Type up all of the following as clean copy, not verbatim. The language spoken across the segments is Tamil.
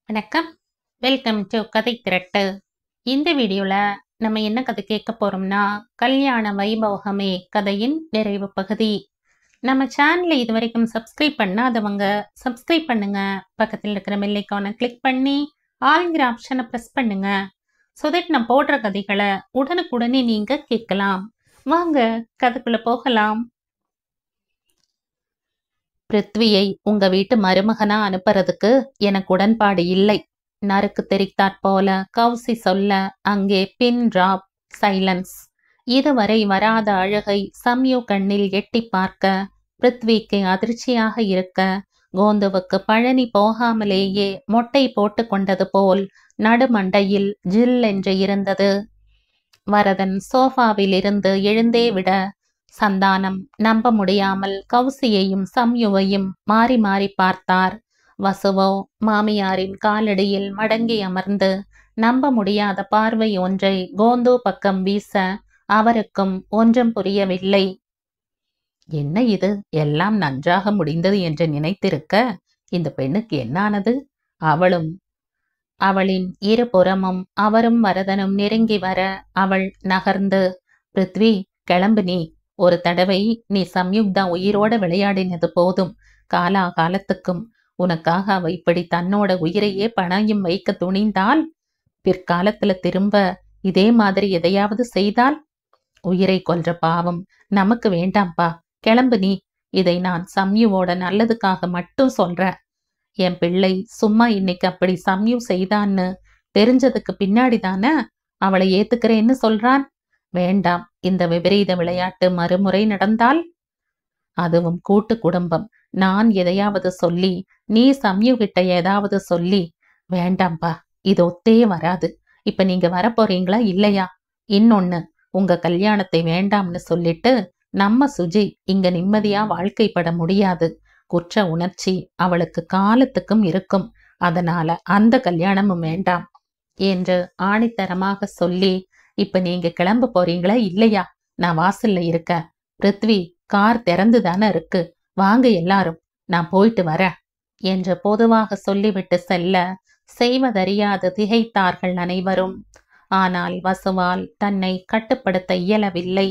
வணக்கம். வெல்கம் டு கதை திரட்டு. இந்த வீடியோவில் நம்ம என்ன கதை கேட்க போகிறோம்னா, கல்யாண வைபோகமே கதையின் நிறைவு பகுதி. நம்ம சேனலை இது வரைக்கும் சப்ஸ்கிரைப் பண்ணாதவங்க சப்ஸ்கிரைப் பண்ணுங்க. பக்கத்தில் இருக்கிற பெல் ஐகானை கிளிக் பண்ணி ஆல்ங்கிற ஆப்ஷனை ப்ரெஸ் பண்ணுங்க. ஸோ தட் நான் போடுற கதைகளை உடனுக்குடனே நீங்கள் கேட்கலாம். வாங்க கதைக்குள்ளே போகலாம். பிருத்வியை உங்க வீட்டு மருமகனா அனுப்புறதுக்கு எனக்கு உடன்பாடு இல்லை. நறுக்கு தெரித்தாற் போல கௌசி சொல்ல அங்கே பின் டிராப் சைலன்ஸ். இதுவரை வராத அழுகை சம்யு கண்ணில் எட்டி பார்க்க பிருத்விக்கு அதிர்ச்சியாக இருக்க, கோந்துவுக்கு பழனி போகாமலேயே மொட்டை போட்டு கொண்டது போல் நடுமண்டையில் ஜில் என்று இருந்தது. வரதன் சோஃபாவில் இருந்து எழுந்தே விட சந்தானம் நம்ப முடியாமல் கௌசியையும் சம்யுவையும் மாறி மாறி பார்த்தார். வசுவோ மாமியாரின் காலடியில் மடங்கி அமர்ந்து நம்ப முடியாத பார்வை ஒன்றை கோந்து பக்கம் வீச அவருக்கும் ஒன்றும் புரியவில்லை. என்ன இது, எல்லாம் நன்றாக முடிந்தது என்று நினைத்திருக்க இந்த பெண்ணுக்கு என்னானது? அவளின் இருபுறமும் அவரும் வரதனும் நெருங்கி வர அவள் நகர்ந்து, பிருத்வி கிளம்பு, நீ ஒரு தடவை நீ சம்யுக்தா உயிரோட விளையாடினது போதும். காலாகாலத்துக்கும் உனக்காக அவ இப்படி தன்னோட உயிரையே பணயம் வைக்க துணிந்தால், பிற்காலத்துல திரும்ப இதே மாதிரி எதையாவது செய்தால் உயிரை கொன்ற பாவம் நமக்கு வேண்டாம்பா. கிளம்பு நீ. இதை நான் சம்யுவோட நல்லதுக்காக மட்டும் சொல்றேன். என் பிள்ளை சும்மா இன்னைக்கு அப்படி சம்யு செய்தான்னு தெரிஞ்சதுக்கு பின்னாடி தானே அவளை ஏத்துக்கிறேன்னு சொல்றான். வேண்டாம், இந்த விபரீத விளையாட்டு மறுமுறை நடந்தால், அதுவும் கூட்டு குடும்பம், நான் எதையாவது சொல்லி நீ சம்யு கிட்ட ஏதாவது சொல்லி, வேண்டாம்பா, இது ஒத்தே வராது. இப்ப நீங்க வரப்போறீங்களா இல்லையா? இன்னொன்னு, உங்க கல்யாணத்தை வேண்டாம்னு சொல்லிட்டு நம்ம சுஜி இங்க நிம்மதியா வாழ்க்கைப்பட முடியாது. குற்ற உணர்ச்சி அவளுக்கு காலத்துக்கும் இருக்கும். அதனால அந்த கல்யாணமும் வேண்டாம் என்று ஆணித்தரமாக சொல்லி, இப்ப நீங்க கிளம்ப போறீங்களா இல்லையா? நான் வாசல்ல இருக்க. பிருத்வி, கார் திறந்து தானே இருக்கு, வாங்க எல்லாரும், நான் போயிட்டு வரேன் என்று பொதுவாக சொல்லிவிட்டு செல்ல செய்வதறியாது திகைத்தார்கள் அனைவரும். ஆனால் வசுவால் தன்னை கட்டுப்படுத்த இயலவில்லை.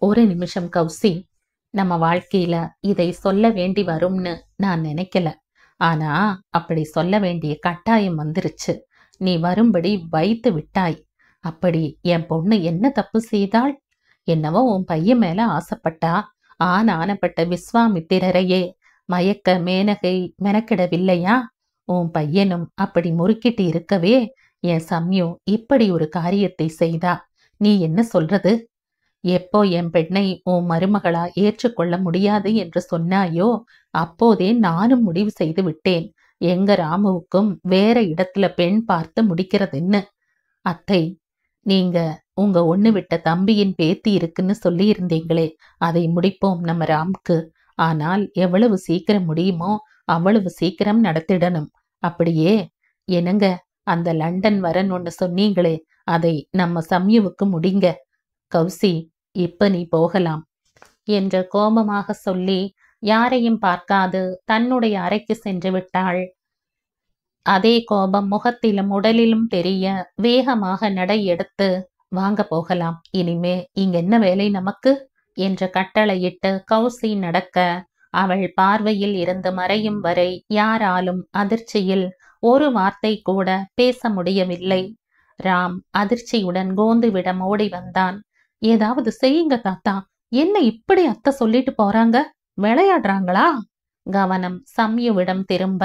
ஒரு நிமிஷம் கௌசி, நம்ம வாழ்க்கையில இதை சொல்ல வேண்டி வரும்னு நான் நினைக்கல. ஆனா அப்படி சொல்ல வேண்டிய கட்டாயம் வந்துருச்சு. நீ வரும்படி வைத்து விட்டாய். அப்படி என் பொண்ணு என்ன தப்பு செய்தாள்? என்னவோ உன் பையன் மேல ஆசைப்பட்டா. ஆனப்பட்ட விஸ்வாமித்திரரையே மயக்க மேனகை மெனக்கிடவில்லையா? உன் பையனும் அப்படி முறுக்கிட்டு இருக்கவே என் சம்யு இப்படி ஒரு காரியத்தை செய்தா. நீ என்ன சொல்றது? எப்போ என் பெண்ணை உன் மருமகளா ஏற்றுக்கொள்ள முடியாது என்று சொன்னாயோ அப்போதே நானும் முடிவு செய்து விட்டேன். எங்க ராமுவுக்கும் வேற இடத்துல பெண் பார்த்து முடிக்கிறதுன்னு. அத்தை, நீங்க உங்க ஒண்ணு விட்ட தம்பியின் பேத்தி இருக்குன்னு சொல்லி இருந்தீங்களே, அதை முடிப்போம் நம்ம ராம்க்கு. ஆனால் எவ்வளவு சீக்கிரம் முடியுமோ அவ்வளவு சீக்கிரம் நடத்திடணும். அப்படியே என்னங்க, அந்த லண்டன் வரன் ஒண்ணு சொன்னீங்களே, அதை நம்ம சம்யுவுக்கு முடிங்க. கௌசி, இப்ப நீ போகலாம் என்று கோபமாக சொல்லி யாரையும் பார்க்காது தன்னுடைய அறைக்கு சென்று விட்டாள். அதே கோபம் முகத்திலும் உடலிலும் தெரிய வேகமாக நடை எடுத்து, வாங்க போகலாம், இனிமே இங்க என்ன வேலை நமக்கு என்று கட்டளையிட்டு கௌசி நடக்க, அவள் பார்வையில் இருந்து மறையும் வரை யாராலும் அதிர்ச்சியில் ஒரு வார்த்தை கூட பேச முடியவில்லை. ராம் அதிர்ச்சியுடன் கோந்துவிடம் ஓடி வந்தான். ஏதாவது செய்யுங்க தாத்தா, என்ன இப்படி அத்தை சொல்லிட்டு போறாங்க? விளையாடுறாங்களா? கவனம் சம்யுவிடம் திரும்ப,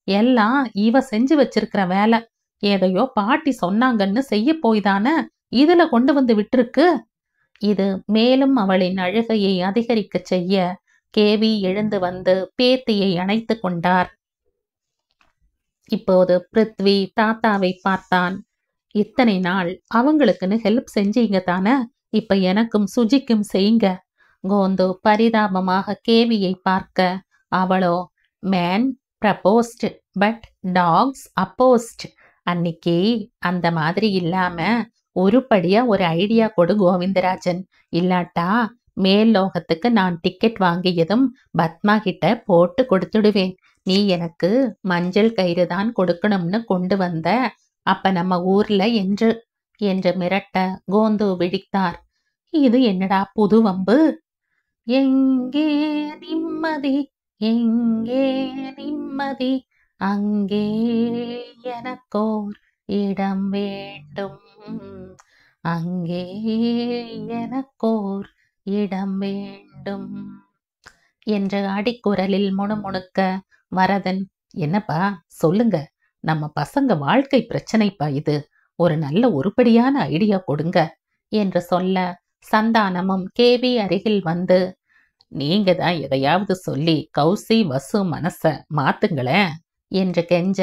எல்லாம் இவ செஞ்சு வச்சிருக்கிற வேலை. ஏதையோ பாட்டி சொன்னாங்கன்னு செய்ய போய்தானே இதுல கொண்டு வந்து விட்டுருக்கு. இது மேலும் அவளின் அழுகையை அதிகரிக்க செய்ய கேவி எழுந்து வந்து பேத்தியை அணைத்து கொண்டார். இப்போது பிருத்வி தாத்தாவை பார்த்தான். இத்தனை நாள் அவங்களுக்குன்னு ஹெல்ப் செஞ்சீங்க தானே, இப்ப எனக்கும் சுஜிக்கும் செய்யுங்க. கோந்து பரிதாபமாக கேவியை பார்க்க, அவளோ, மேன் ப்ரப்போஸ்ட் பட் டாக்ஸ் அப்போஸ்ட். அன்னைக்கு அந்த மாதிரி இல்லாம உருப்படியா ஒரு ஐடியா கொடு கோவிந்தராஜன். இல்லாட்டா மேல் லோகத்துக்கு நான் டிக்கெட் வாங்கியதும் பத்மா கிட்ட போட்டு கொடுத்துடுவேன். நீ எனக்கு மஞ்சள் கயிறு தான் கொடுக்கணும்னு கொண்டு வந்த. அப்ப நம்ம ஊர்ல என்று மிரட்ட கோந்து விழித்தார். இது என்னடா புது வம்பு? எங்கே நிம்மதி, எங்கே நிம்மதி, அங்கே எனக்கோர் இடம் வேண்டும், அங்கே எனக்கோர் இடம் வேண்டும் என்ற அடிக்குரலில் முணுமுணுக்க வரதன், என்னப்பா சொல்லுங்க, நம்ம பசங்க வாழ்க்கை பிரச்சனைப்பா இது, ஒரு நல்ல உருப்படியான ஐடியா கொடுங்க என்று சொல்ல சந்தானமும் கேவி அருகில் வந்து, நீங்க தான் எதையாவது சொல்லி கௌசி வசு மனச மாத்துங்களேன் என்று கெஞ்ச,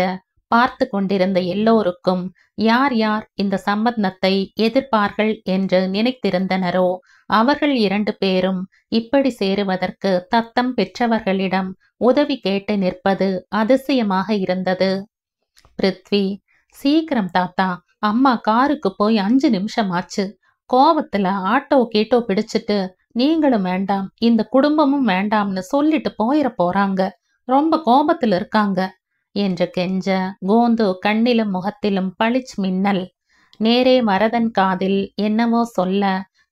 பார்த்து கொண்டிருந்த எல்லோருக்கும் யார் யார் இந்த சம்பந்தத்தை எதிர்ப்பார்கள் என்று நினைத்திருந்தனரோ அவர்கள் 2 பேரும் இப்படி சேருவதற்கு தத்தம் பெற்றவர்களிடம் உதவி கேட்டு நிற்பது அதிசயமாக இருந்தது. பிருத்வி, சீக்கிரம் தாத்தா, அம்மா காருக்கு போய் 5 நிமிஷம் ஆச்சு. கோவத்துல ஆட்டோ கீட்டோ பிடிச்சிட்டு நீங்களும் வேண்டாம் இந்த குடும்பமும் வேண்டாம்னு சொல்லிட்டு போயிட போறாங்க, ரொம்ப கோபத்துல இருக்காங்க என்று கெஞ்ச, கோந்து கண்ணிலும் முகத்திலும் பளிச் மின்னல். நேரே வரதன் காதில் என்னவோ சொல்ல,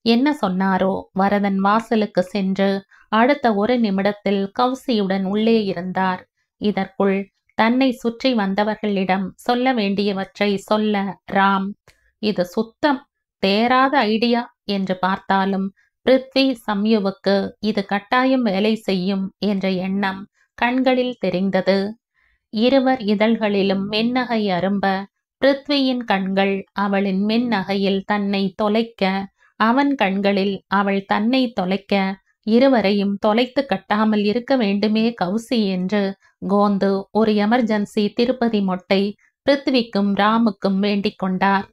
என்ன சொன்னாரோ வரதன் வாசலுக்கு சென்று அடுத்த 1 நிமிடத்தில் கௌசியுடன் உள்ளே இருந்தார். இதற்குள் தன்னை சுற்றி வந்தவர்களிடம் சொல்ல வேண்டியவற்றை சொல்ல ராம், இது சுத்தம் தேராத ஐடியா என்று பார்த்தாலும் பிருத்வி சம்யுவுக்கு இது கட்டாயம் வேலை செய்யும் என்ற எண்ணம் கண்களில் தெரிந்தது. இருவர் இதழ்களிலும் மென்னகை அரும்ப, பிருத்வியின் கண்கள் அவளின் மென்னகையில் தன்னை தொலைக்க, அவன் கண்களில் அவள் தன்னை தொலைக்க, இருவரையும் தொலைத்து கட்டாமல் இருக்க வேண்டுமே கௌசி என்று கோந்து ஒரு எமர்ஜென்சி திருப்பதி மொட்டை பிருத்விக்கும் ராமுக்கும் வேண்டிக் கொண்டார்.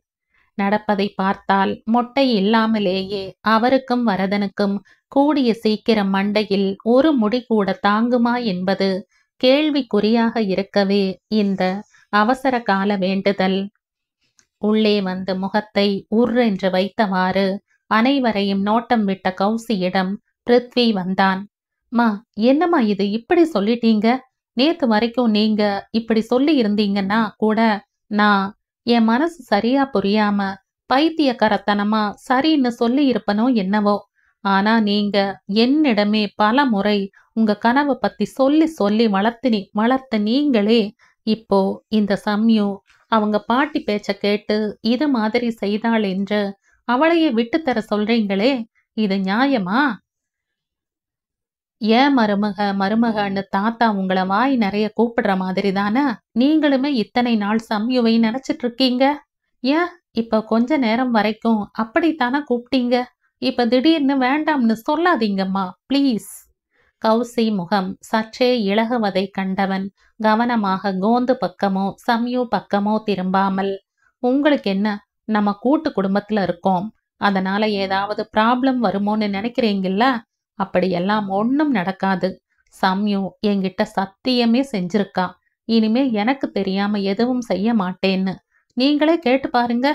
நடப்பதை பார்த்தால் மொட்டை இல்லாமலேயே அவருக்கும் வரதனுக்கும் கூடிய சீக்கிரம் மண்டையில் ஒரு முடி கூட தாங்குமா என்பது கேள்விக்குறியாக இருக்கவே இந்த அவசர கால வேண்டுதல். உள்ளே வந்து முகத்தை உர்ரென்று வைத்தவாறு அனைவரையும் நோட்டம் விட்ட கௌசியிடம் பிருத்வி வந்தான். மா, என்னம்மா இது இப்படி சொல்லிட்டீங்க? நேத்து வரைக்கும் நீங்க இப்படி சொல்லி இருந்தீங்கன்னா கூட நான் என் மனசு சரியா புரியாம பைத்தியக்காரத்தனமா சரின்னு சொல்லி இருப்பனோ என்னவோ. ஆனா நீங்க என்னிடமே பல முறை உங்க கனவை பத்தி சொல்லி சொல்லி வளர்த்த நீங்களே இப்போ இந்த சம்யு அவங்க பாட்டி பேச்ச கேட்டு இது மாதிரி செய்தாள் என்று அவளையே விட்டுத்தர சொல்றீங்களே, இது நியாயமா? ஏன் மருமகன்னு தாத்தா உங்களை வாய் நிறைய கூப்பிடுற மாதிரி தானே நீங்களுமே இத்தனை நாள் சம்யுவை நினைச்சிட்டு இருக்கீங்க? ஏன் இப்ப கொஞ்ச நேரம் வரைக்கும் அப்படித்தானே கூப்பிட்டீங்க? இப்ப திடீர்னு வேண்டாம்னு சொல்லாதீங்கம்மா ப்ளீஸ். கௌசி முகம் சற்றே இளகுவதை கண்டவன் கவனமாக கோந்து பக்கமோ சம்யு பக்கமோ திரும்பாமல், உங்களுக்கு என்ன, நம்ம கூட்டு குடும்பத்துல இருக்கோம், அதனால ஏதாவது ப்ராப்ளம் வருமோன்னு நினைக்கிறீங்கல்ல? அப்படியெல்லாம் ஒன்றும் நடக்காது. சம்யு என்கிட்ட சத்தியமே செஞ்சிருக்கா, இனிமே எனக்கு தெரியாம எதுவும் செய்ய மாட்டேன்னு. நீங்களே கேட்டு பாருங்க.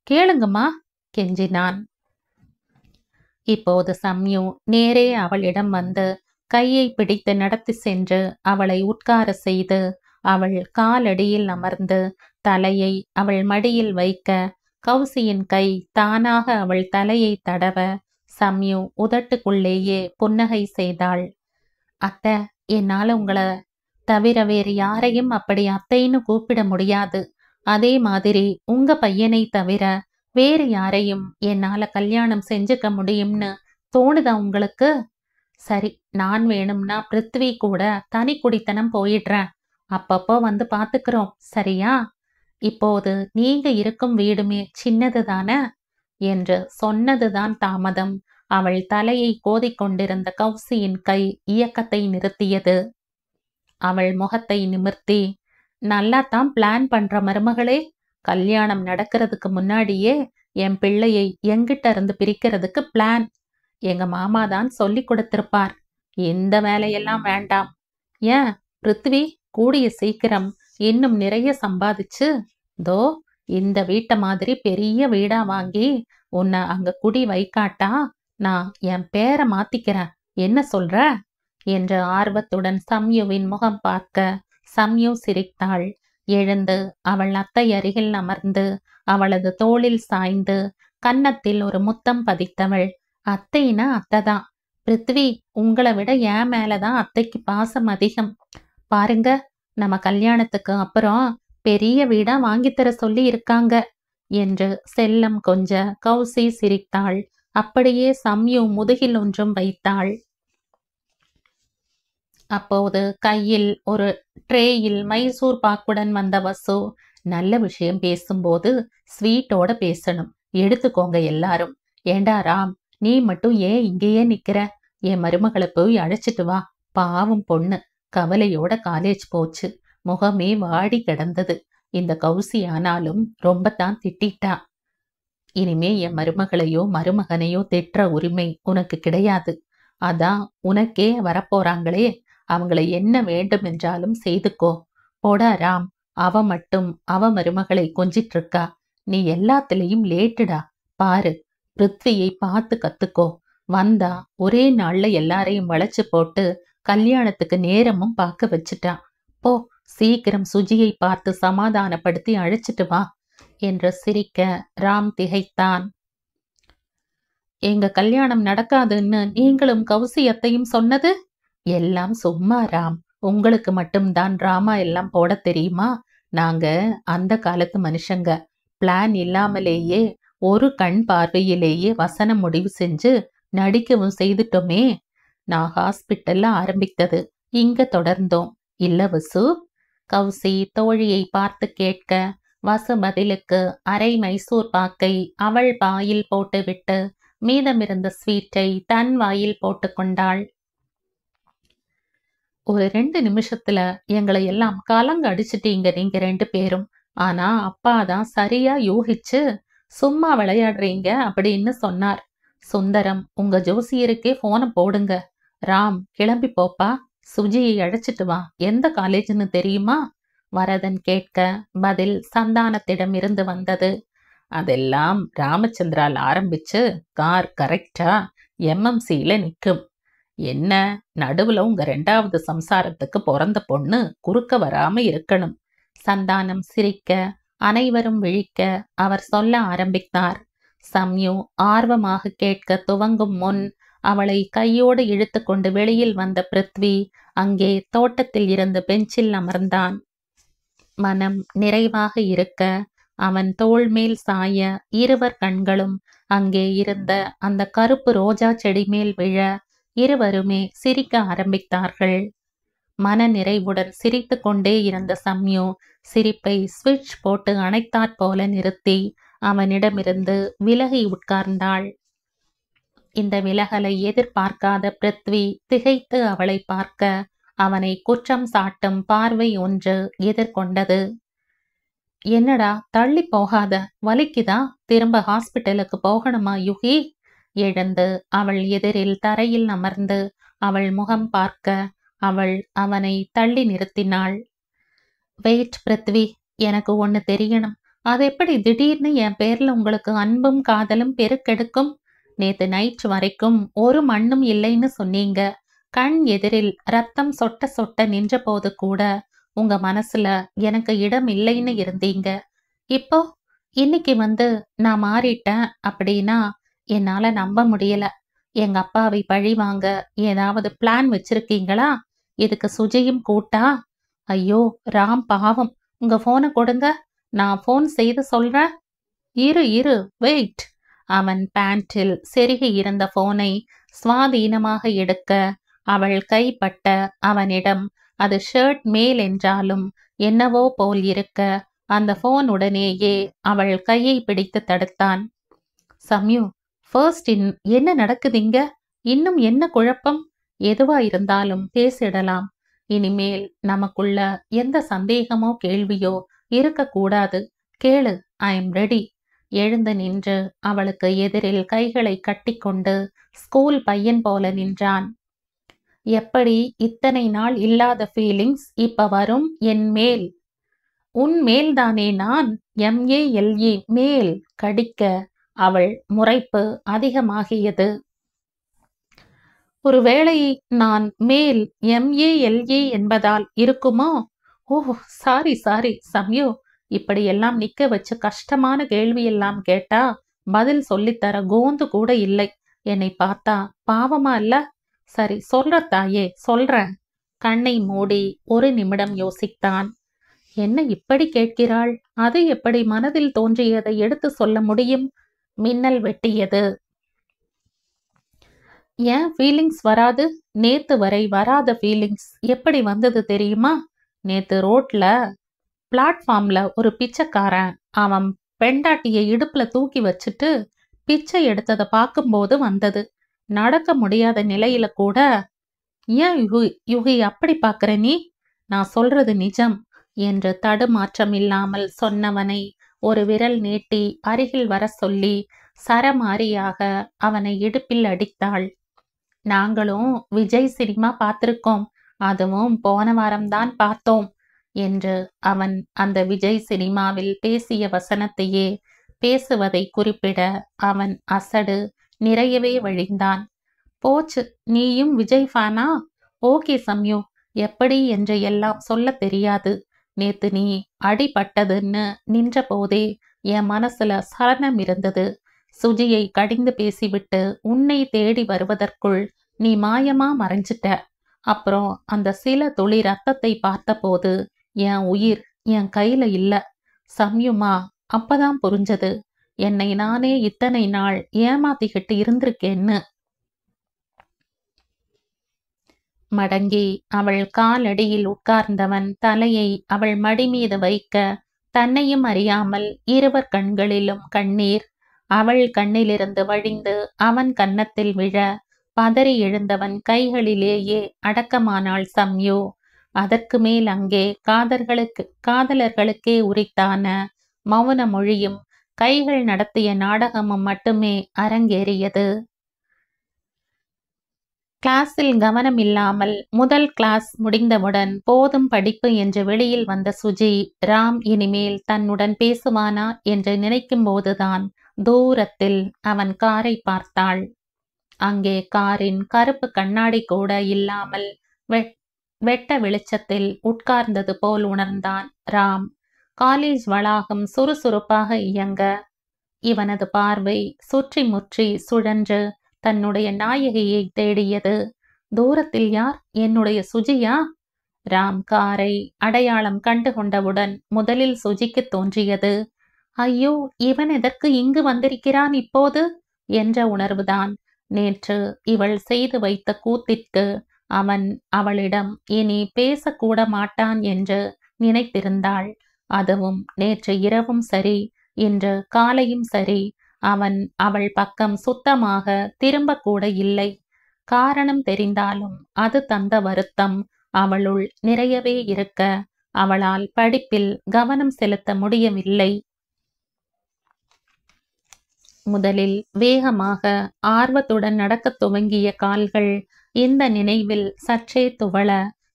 கேளுங்கம்மா கெஞ்சினான். இப்போது சம்யு நேரே அவளிடம் வந்து கையை பிடித்து நடத்தி சென்று அவளை உட்கார செய்து அவள் காலடியில் அமர்ந்து தலையை அவள் மடியில் வைக்க, கௌசியின் கை தானாக அவள் தலையை தடவ சம்யு உதட்டுக்குள்ளேயே புன்னகை செய்தாள். அத்தை, என்னால உங்களை தவிர வேறு யாரையும் அப்படி அத்தைன்னு கூப்பிட முடியாது. அதே மாதிரி உங்க பையனை தவிர வேறு யாரையும் என்னால கல்யாணம் செஞ்சுக்க முடியும்னு தோணுதா உங்களுக்கு? சரி, நான் வேணும்னா பிருத்வி கூட தனி குடித்தனம் போயிடுறேன், அப்பப்போ வந்து பாத்துக்கிறோம், சரியா? இப்போது நீங்க இருக்கும் வீடுமே சின்னது தானே என்று சொன்னதுதான் தாமதம். அவள் தலையை கோதிக்கொண்டிருந்த கௌசியின் கை இயக்கத்தை நிறுத்தியது. அவள் முகத்தை நிமிர்த்தி, நல்லாத்தான் பிளான் பண்ற மருமகளே, கல்யாணம் நடக்கிறதுக்கு முன்னாடியே என் பிள்ளையை எங்கிட்ட இருந்து பிரிக்கிறதுக்கு பிளான். எங்க மாமா தான் சொல்லி கொடுத்திருப்பார். இந்த வேலையெல்லாம் வேண்டாம். ஏன் பிருத்வி கூடிய சீக்கிரம் இன்னும் நிறைய சம்பாதிச்சு தோ இந்த வீட்டை மாதிரி பெரிய வீடா வாங்கி உன்னை அங்க குடி வைக்காட்டா நான் என் பேரை மாத்திக்கிறேன், என்ன சொல்ற என்று ஆர்வத்துடன் சம்யுவின் முகம் பார்க்க சம்யு சிரித்தாள். எழுந்து அவள் அத்தை அருகில் அமர்ந்து அவளது தோளில் சாய்ந்து கன்னத்தில் ஒரு முத்தம் பதித்தவள். அத்தைனா அத்தைதான். பிருத்வி, உங்களை விட என் மேலதான் அத்தைக்கு பாசம் அதிகம். பாருங்க, நம்ம கல்யாணத்துக்கு அப்புறம் பெரிய வீடா வாங்கித்தர சொல்லி இருக்காங்க என்று செல்லம் கொஞ்ச கௌசி சிரித்தாள். அப்படியே சம்யு முதுகில் ஒன்றும் வைத்தாள். அப்போது கையில் ஒரு ட்ரேயில் மைசூர் பாக்குடன் வந்த வசு, நல்ல விஷயம் பேசும்போது ஸ்வீட்டோட பேசணும், எடுத்துக்கோங்க எல்லாரும். ஏண்டா ராம், நீ மட்டும் ஏன் இங்கேயே நிக்கிற? என் மருமகளை போய் அழைச்சிட்டு வா. பாவம் பொண்ணு, கவலையோட காலேஜ் போச்சு, முகமே வாடி கிடந்தது. இந்த கௌசி ஆனாலும் ரொம்பத்தான் திட்டிட்டா. இனிமே என் மருமகளையோ மருமகனையோ திட்டுற உரிமை உனக்கு கிடையாது. அதான் உனக்கே வரப்போறாங்களே, அவங்களை என்ன வேண்டும் என்றாலும் செய்துக்கோ. போடா ராம், அவ மட்டும் அவ மருமகளை கொஞ்சிட்டு இருக்கா. நீ எல்லாத்துலயும் லேட்டுடா. பாரு, பிருத்வியை பார்த்து கத்துக்கோ. வந்தா ஒரே நாள்ல எல்லாரையும் வளைச்சு போட்டு கல்யாணத்துக்கு நேரமும் பார்க்க வச்சுட்டா. போ, சீக்கிரம் சுஜியை பார்த்து சமாதானப்படுத்தி அழைச்சிட்டு வா என்று சிரிக்க ராம் திகைத்தான். எங்க கல்யாணம் நடக்காதுன்னு நீங்களும் கௌசியத்தையும் சொன்னது எல்லாம் சும்மா ராம். உங்களுக்கு மட்டும்தான் டிராமா எல்லாம் போட தெரியுமா? நாங்க அந்த காலத்து மனுஷங்க. பிளான் இல்லாமலேயே ஒரு கண் பார்வையிலேயே வசனம் முடிவு செஞ்சு நடிக்கவும் செய்துட்டோமே. நான் ஹாஸ்பிட்டல்ல ஆரம்பித்தது, இங்க தொடர்ந்தோம் இல்ல வசு? கௌசி தோழியை பார்த்து கேட்க, வசு பதிலுக்கு அரை மைசூர் பாக்கை அவள் வாயில் போட்டுவிட்டு மீதமிருந்த ஸ்வீட்டை தன் வாயில் போட்டு கொண்டாள். ஒரு 2 நிமிஷத்துல எங்களை எல்லாம் கலங்க அடிச்சிட்டீங்க நீங்க 2 பேரும். ஆனா அப்பாதான் சரியா யூகிச்சு சும்மா விளையாடுறீங்க அப்படின்னு சொன்னார். சுந்தரம், உங்க ஜோசியருக்கே போனை போடுங்க. ராம், கிளம்பி போப்பா, சுஜியை அழைச்சிட்டு வா. எந்த காலேஜ்னு தெரியுமா? வரதன் கேட்க பதில் சந்தானத்திடம் இருந்து வந்தது. அதெல்லாம் ராமச்சந்திரால் ஆரம்பிச்சு கார் கரெக்டா MMCல நிற்கும். என்ன, நடுவுல உங்க 2வது சம்சாரத்துக்கு பிறந்த பொண்ணு குறுக்க வராம இருக்கணும். சந்தானம் சிரிக்க அனைவரும் விழிக்க அவர் சொல்ல ஆரம்பித்தார். சம்யு ஆர்வமாக கேட்க துவங்கும் முன் அவளை கையோடு இழுத்து கொண்டு வெளியில் வந்த பிருத்வி அங்கே தோட்டத்தில் இருந்த பெஞ்சில் அமர்ந்தான். மனம் நிறைவாக இருக்க அவன் தோள் மேல் சாய இருவர் கண்களும் அங்கே இருந்த அந்த கருப்பு ரோஜா செடி மேல் விழ இருவருமே சிரிக்க ஆரம்பித்தார்கள். மன நிறைவுடன் சிரித்து கொண்டே இருந்த சம்யு சிரிப்பை ஸ்விட்ச் போட்டு அணைத்தாற் போல நிறுத்தி அவனிடமிருந்து விலகி உட்கார்ந்தாள். இந்த விலகலை எதிர்பார்க்காத பிருத்வி திகைத்து அவளை பார்க்க அவனை குற்றம் சாட்டும் பார்வை ஒன்று எதிர்கொண்டது. என்னடா, தள்ளி போகாத, வலிக்குதா? திரும்ப ஹாஸ்பிட்டலுக்கு போகணுமா யுகி? எழுந்து அவள் எதிரில் தரையில் அமர்ந்து அவள் முகம் பார்க்க அவள் அவனை தள்ளி நிறுத்தினாள். வெயிட் பிருத்வி, எனக்கு ஒன்னு தெரியணும். அது எப்படி திடீர்னு என் பேர்ல உங்களுக்கு அன்பும் காதலும் பெருக்கெடுக்கும்? நேத்து நைட் வரைக்கும் ஒரு மண்ணும் இல்லைன்னு சொன்னீங்க. கண் எதிரில் ரத்தம் சொட்ட சொட்ட நின்ற போது கூட உங்க மனசுல எனக்கு இடம் இல்லைன்னு இருந்தீங்க. இப்போ இன்னைக்கு நான் மாறிட்டேன் அப்படின்னா என்னால நம்ப முடியல. எங்க அப்பாவை பழி வாங்க ஏதாவது பிளான் வச்சிருக்கீங்களா? இதுக்கு சுஜியும் கூட்டா? ஐயோ ராம் பாவம், உங்க போனை கொடுங்க, நான் போன் செய்து சொல்றேன். இரு வெயிட். அவன் பேண்டில் செருகி இருந்த போனை சுவாதீனமாக எடுக்க அவள் கைப்பட்ட அவனிடம் அது ஷர்ட் மேல் என்றாலும் என்னவோ போல் இருக்க அந்த போன் உடனேயே அவள் கையை பிடித்து தடுத்தான். சம்யு, ஃபர்ஸ்ட் என்ன நடக்குதுங்க? இன்னும் என்ன குழப்பம்? எதுவா இருந்தாலும் பேசிடலாம். இனிமேல் நமக்குள்ள எந்த சந்தேகமோ கேள்வியோ இருக்கக்கூடாது. கேளு, ஐ எம் ரெடி. எழுந்து நின்று அவளுக்கு எதிரில் கைகளை கட்டிக்கொண்டு ஸ்கூல் பையன் போல நின்றான். எப்படி இத்தனை நாள் இல்லாத ஃபீலிங்ஸ் இப்ப வரும் என் மேல்? உன் மேல்தானே நான் MALE மேல் கடிக்க அவள் முறைப்பு அதிகமாகியது. ஒருவேளை நான் மேல் MALE என்பதால் இருக்குமோ? ஓ, சாரி சாரி சம்யு. இப்படியெல்லாம் நிக்க வச்சு கஷ்டமான கேள்வியெல்லாம் கேட்டா பதில் சொல்லித்தர கோந்து கூட இல்லை. என்னை பார்த்தா பாவமா இல்ல? சரி சொல்ற தாயே, சொல்றேன். கண்ணை மூடி ஒரு நிமிடம் யோசித்தான். என்ன இப்படி கேட்கிறாள்? அது எப்படி மனதில் தோன்றியதை எடுத்து சொல்ல முடியும்? மின்னல் வெட்டியது. ஏன் ஃபீலிங்ஸ் வராது? நேத்து வரை வராத ஃபீலிங்ஸ் எப்படி வந்தது தெரியுமா? நேத்து ரோட்ல பிளாட்ஃபார்ம்ல ஒரு பிச்சைக்காரன் அவன் பெண்டாட்டியை இடுப்புல தூக்கி வச்சுட்டு பிச்சை எடுத்ததை பார்க்கும்போது வந்தது. நடக்க முடியாத நிலையில கூட. ஏன் யுகி அப்படி பார்க்கற நீ? நான் சொல்றது நிஜம் என்று தடுமாற்றம் இல்லாமல் சொன்னவனை ஒரு விரல் நீட்டி அருகில் வர சொல்லி சரமாரியாக அவனை இடுப்பில் அடித்தாள். நாங்களும் விஜய் சினிமா பார்த்திருக்கோம். அதுவும் போன வாரம்தான் பார்த்தோம் என்று அவன் அந்த விஜய் சினிமாவில் பேசிய வசனத்தையே பேசுவதை குறிப்பிட அவன் அசடு நிறையவே வழிந்தான். போச்சு, நீயும் விஜய் ஃபேனா? ஓகே சம்யு, எப்படி என்று எல்லாம் சொல்ல தெரியாது. நேத்து நீ அடிபட்டதுன்னு நின்ற போதே என் மனசுல சலனம் இருந்தது. சுஜியை கடிந்து பேசிவிட்டு உன்னை தேடி வருவதற்குள் நீ மாயமா மறைஞ்சிட்ட. அப்புறம் அந்த சில துளி ரத்தத்தை பார்த்தபோது என் உயிர் என் கையில இல்ல. சம்யுமா, அப்பதான் புரிஞ்சது என்னை நானே இத்தனை நாள் ஏமாத்திக்கிட்டு இருந்திருக்கேன்னு. மடங்கி அவள் காலடியில் உட்கார்ந்தவன் தலையை அவள் மடி மீது வைக்க தன்னையும் அறியாமல் இருவர் கண்களிலும் கண்ணீர் அவள் கண்ணிலிருந்து வழிந்து அவன் கன்னத்தில் விழ பதறி எழுந்தவன் கைகளிலேயே அடக்கமானாள் சம்யு. அதற்கு மேல் அங்கே காதலர்களுக்கே உரித்தான மௌன மொழியும் கைகள் நடத்திய நாடகமும் மட்டுமே அரங்கேறியது. கிளாஸில் கவனம் இல்லாமல் முதல் கிளாஸ் முடிந்தவுடன் போதும் படிப்பு என்று வெளியில் வந்த சுஜி, ராம் இனிமேல் தன்னுடன் பேசுவானா என்று நினைக்கும் போதுதான் தூரத்தில் அவன் காரை பார்த்தாள். அங்கே காரின் கருப்பு கண்ணாடி கூட இல்லாமல் வெட்ட வெளிச்சத்தில் உட்கார்ந்தது போல் உணர்ந்தான் ராம். காலேஜ் வளாகம் சுறுசுறுப்பாக இயங்க இவனது பார்வை சுற்றி முற்றி சுழன்று தன்னுடைய நாயகியை தேடியது. தூரத்தில் யார்? என்னுடைய சுஜியா? ராம் காரை அடையாளம் கண்டு கொண்டவுடன் முதலில் சுஜிக்கு தோன்றியது, ஐயோ, இவன் எதற்கு இங்கு வந்திருக்கிறான் இப்போது என்ற உணர்வுதான். நேற்று இவள் செய்து வைத்த கூத்திற்கு அவன் அவளிடம் இனி பேசக்கூட மாட்டான் என்று நினைத்திருந்தாள். அதுவும் நேற்று இரவும் சரி, இன்று காலையும் சரி, அவன் அவள் பக்கம் சுத்தமாக திரும்பக்கூட இல்லை. காரணம் தெரிந்தாலும் அது தந்த வருத்தம் அவளுள் நிறையவே இருக்க அவளால் படிப்பில் கவனம் செலுத்த முடியவில்லை. முதலில் வேகமாக ஆர்வத்துடன் நடக்கத் துவங்கிய கால்கள் இந்த நினைவில் சற்றே துவள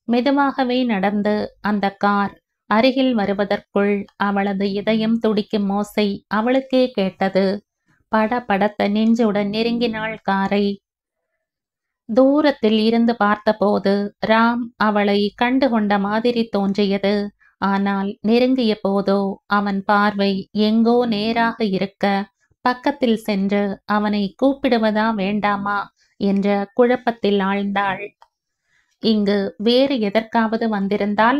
மெதுவாகவே நடந்து அந்த கார் அருகில் வருவதற்குள் அவளது இதயம் துடிக்கும் ஓசை அவளுக்கே கேட்டது. பட படத்த நெஞ்சுடன் நெருங்கினாள் காரை. தூரத்தில் இருந்து பார்த்தபோது ராம் அவளை கண்டுகொண்ட மாதிரி தோன்றியது. ஆனால் நெருங்கிய போதோ அவன் பார்வை எங்கோ நேராக இருக்க பக்கத்தில் சென்று அவனை கூப்பிடுவதா வேண்டாமா என்ற குழப்பத்தில் ஆழ்ந்தாள். இங்கு வேறு எதற்காவது வந்திருந்தால்?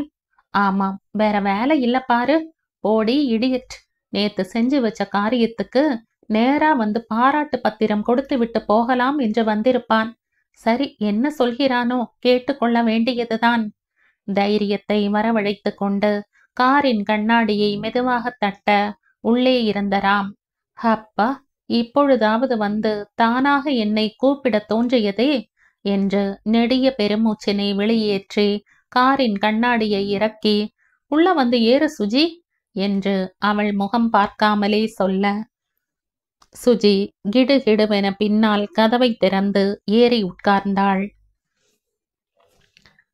ஆமாம், வேற வேலை இல்ல பாரு. ஓடி இடியட், நேத்து செஞ்சு வச்ச காரியத்துக்கு நேரா வந்து பாராட்டு பத்திரம் கொடுத்து விட்டு போகலாம் என்று வந்திருப்பான். சரி, என்ன சொல்கிறானோ கேட்டுக்கொள்ள வேண்டியதுதான். தைரியத்தை வரவழைத்து கொண்டு காரின் கண்ணாடியை மெதுவாக தட்ட உள்ளே இருந்த ராம், அப்பா, இப்பொழுதாவது வந்து தானாக என்னை கூப்பிட தோன்றியதே என்று நெடிய பெருமூச்சினை வெளியேற்றி காரின் கண்ணாடியை இறக்கி, உள்ள வந்து ஏறு சுஜி என்று அவள் முகம் பார்க்காமலே சொல்ல, சுஜி கிடுகிடுவென பின்னால் கதவை திறந்து ஏறி உட்கார்ந்தாள்.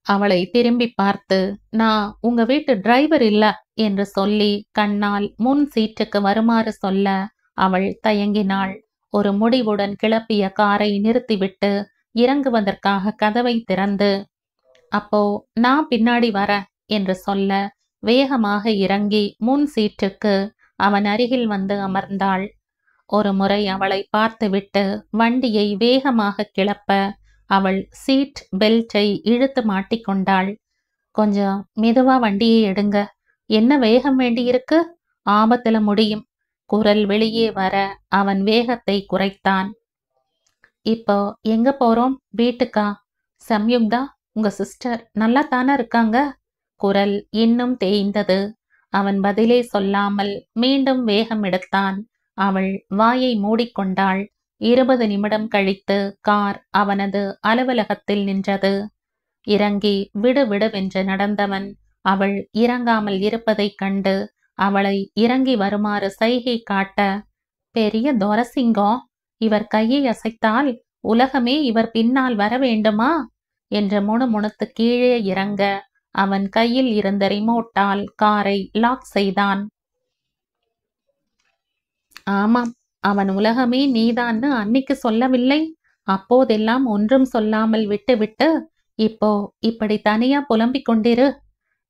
அவளை திரும்பி பார்த்து, நான் உங்க வீட்டு டிரைவர் இல்ல என்று சொல்லி கண்ணால் முன் சீட்டுக்கு வருமாறு சொல்ல அவள் தயங்கினாள். ஒரு முடிவுடன் கிளப்பிய காரை நிறுத்திவிட்டு இறங்குவதற்காக கதவை திறந்து, அப்போ நான் பின்னாடி வர என்று சொல்ல வேகமாக இறங்கி முன் சீட்டுக்கு அவன் அருகில் வந்து அமர்ந்தாள். ஒரு முறை அவளை பார்த்துவிட்டு வண்டியை வேகமாக கிளப்ப அவள் சீட் பெல்ட்டை இழுத்து மாட்டிக்கொண்டாள். கொஞ்சம் மெதுவா வண்டியை எடுங்க, என்ன வேகம் வேண்டியிருக்கு, ஆபத்துல முடியும். குரல் வெளியே வர அவன் வேகத்தை குறைத்தான். இப்போ எங்க போறோம்? வீட்டுக்கா? சம்யுக்தா, உங்க சிஸ்டர் நல்லா தானே இருக்காங்க? குரல் இன்னும் தேய்ந்தது. அவன் பதிலே சொல்லாமல் மீண்டும் வேகம் எடுத்தான். அவள் வாயை மூடிக்கொண்டாள். 20 நிமிடம் கழித்து கார் அவனது அலுவலகத்தில் நின்றது. இறங்கி விடுவிடுவென்று நடந்தவன் அவள் இறங்காமல் இருப்பதைக் கண்டு அவளை இறங்கி வருமாறு சைகை காட்ட, பெரிய தொரசிங்கம், இவர் கையை அசைத்தால் உலகமே இவர் பின்னால் வர வேண்டுமா என்று முணுமுணுத்து கீழே இறங்க அவன் கையில் இருந்த ரிமோட்டால் காரை லாக் செய்தான். ஆமாம், அவன் உலகமே நீதான்னு அன்னிக்கு சொல்லவில்லை? அப்போதெல்லாம் ஒன்றும் சொல்லாமல் விட்டுவிட்டு இப்போ இப்படி தனியா புலம்பிக் கொண்டிரு.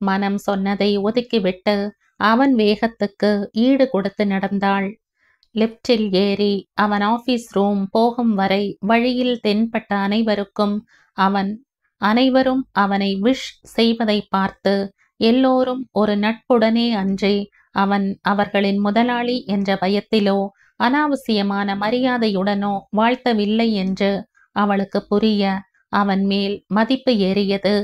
மனம் சொன்னதை ஒதுக்கிவிட்டு அவன் வேகத்துக்கு ஈடு கொடுத்து நடந்தாள். லிப்டில் ஏறி அவன் ஆபீஸ் ரூம் போகும் வரை வழியில் தென்பட்ட அனைவரும் அவனை விஷ் செய்வதை பார்த்து எல்லோரும் ஒரு நட்புடனே அன்றி அவன் அவர்களின் முதலாளி என்ற பயத்திலோ அனாவசியமான மரியாதையுடனோ வாழ்த்தவில்லை என்று அவளுக்கு புரிய அவன் மேல் மதிப்பு ஏறியது.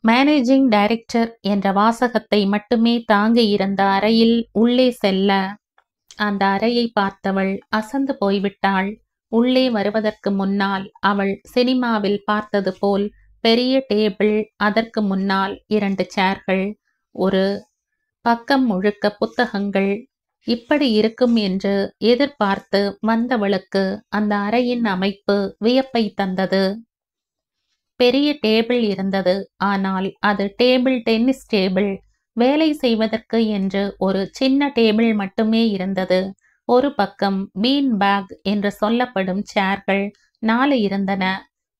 மேனேஜிங் டைரக்டர் என்ற வாசகத்தை மட்டுமே தாங்கியிருந்த அறையில் உள்ளே செல்ல அந்த அறையை பார்த்தவள் அசந்து போய்விட்டாள். உள்ளே வருவதற்கு முன்னால் அவள் சினிமாவில் பார்த்தது போல் பெரிய டேபிள், அதற்கு முன்னால் 2 சேர்கள், ஒரு பக்கம் முழுக்க புத்தகங்கள். இப்படி இருக்கும் என்று எதிர்பார்த்து வந்தவளுக்கு அந்த அறையின் அமைப்பு வியப்பை தந்தது. பெரிய டேபிள் இருந்தது. ஆனால் அது டேபிள் டென்னிஸ் டேபிள். வேலை செய்வதற்கு என்று ஒரு சின்ன டேபிள் மட்டுமே இருந்தது. ஒரு பக்கம் பீன் பேக் என்று சொல்லப்படும் சேர்கள் 4 இருந்தன.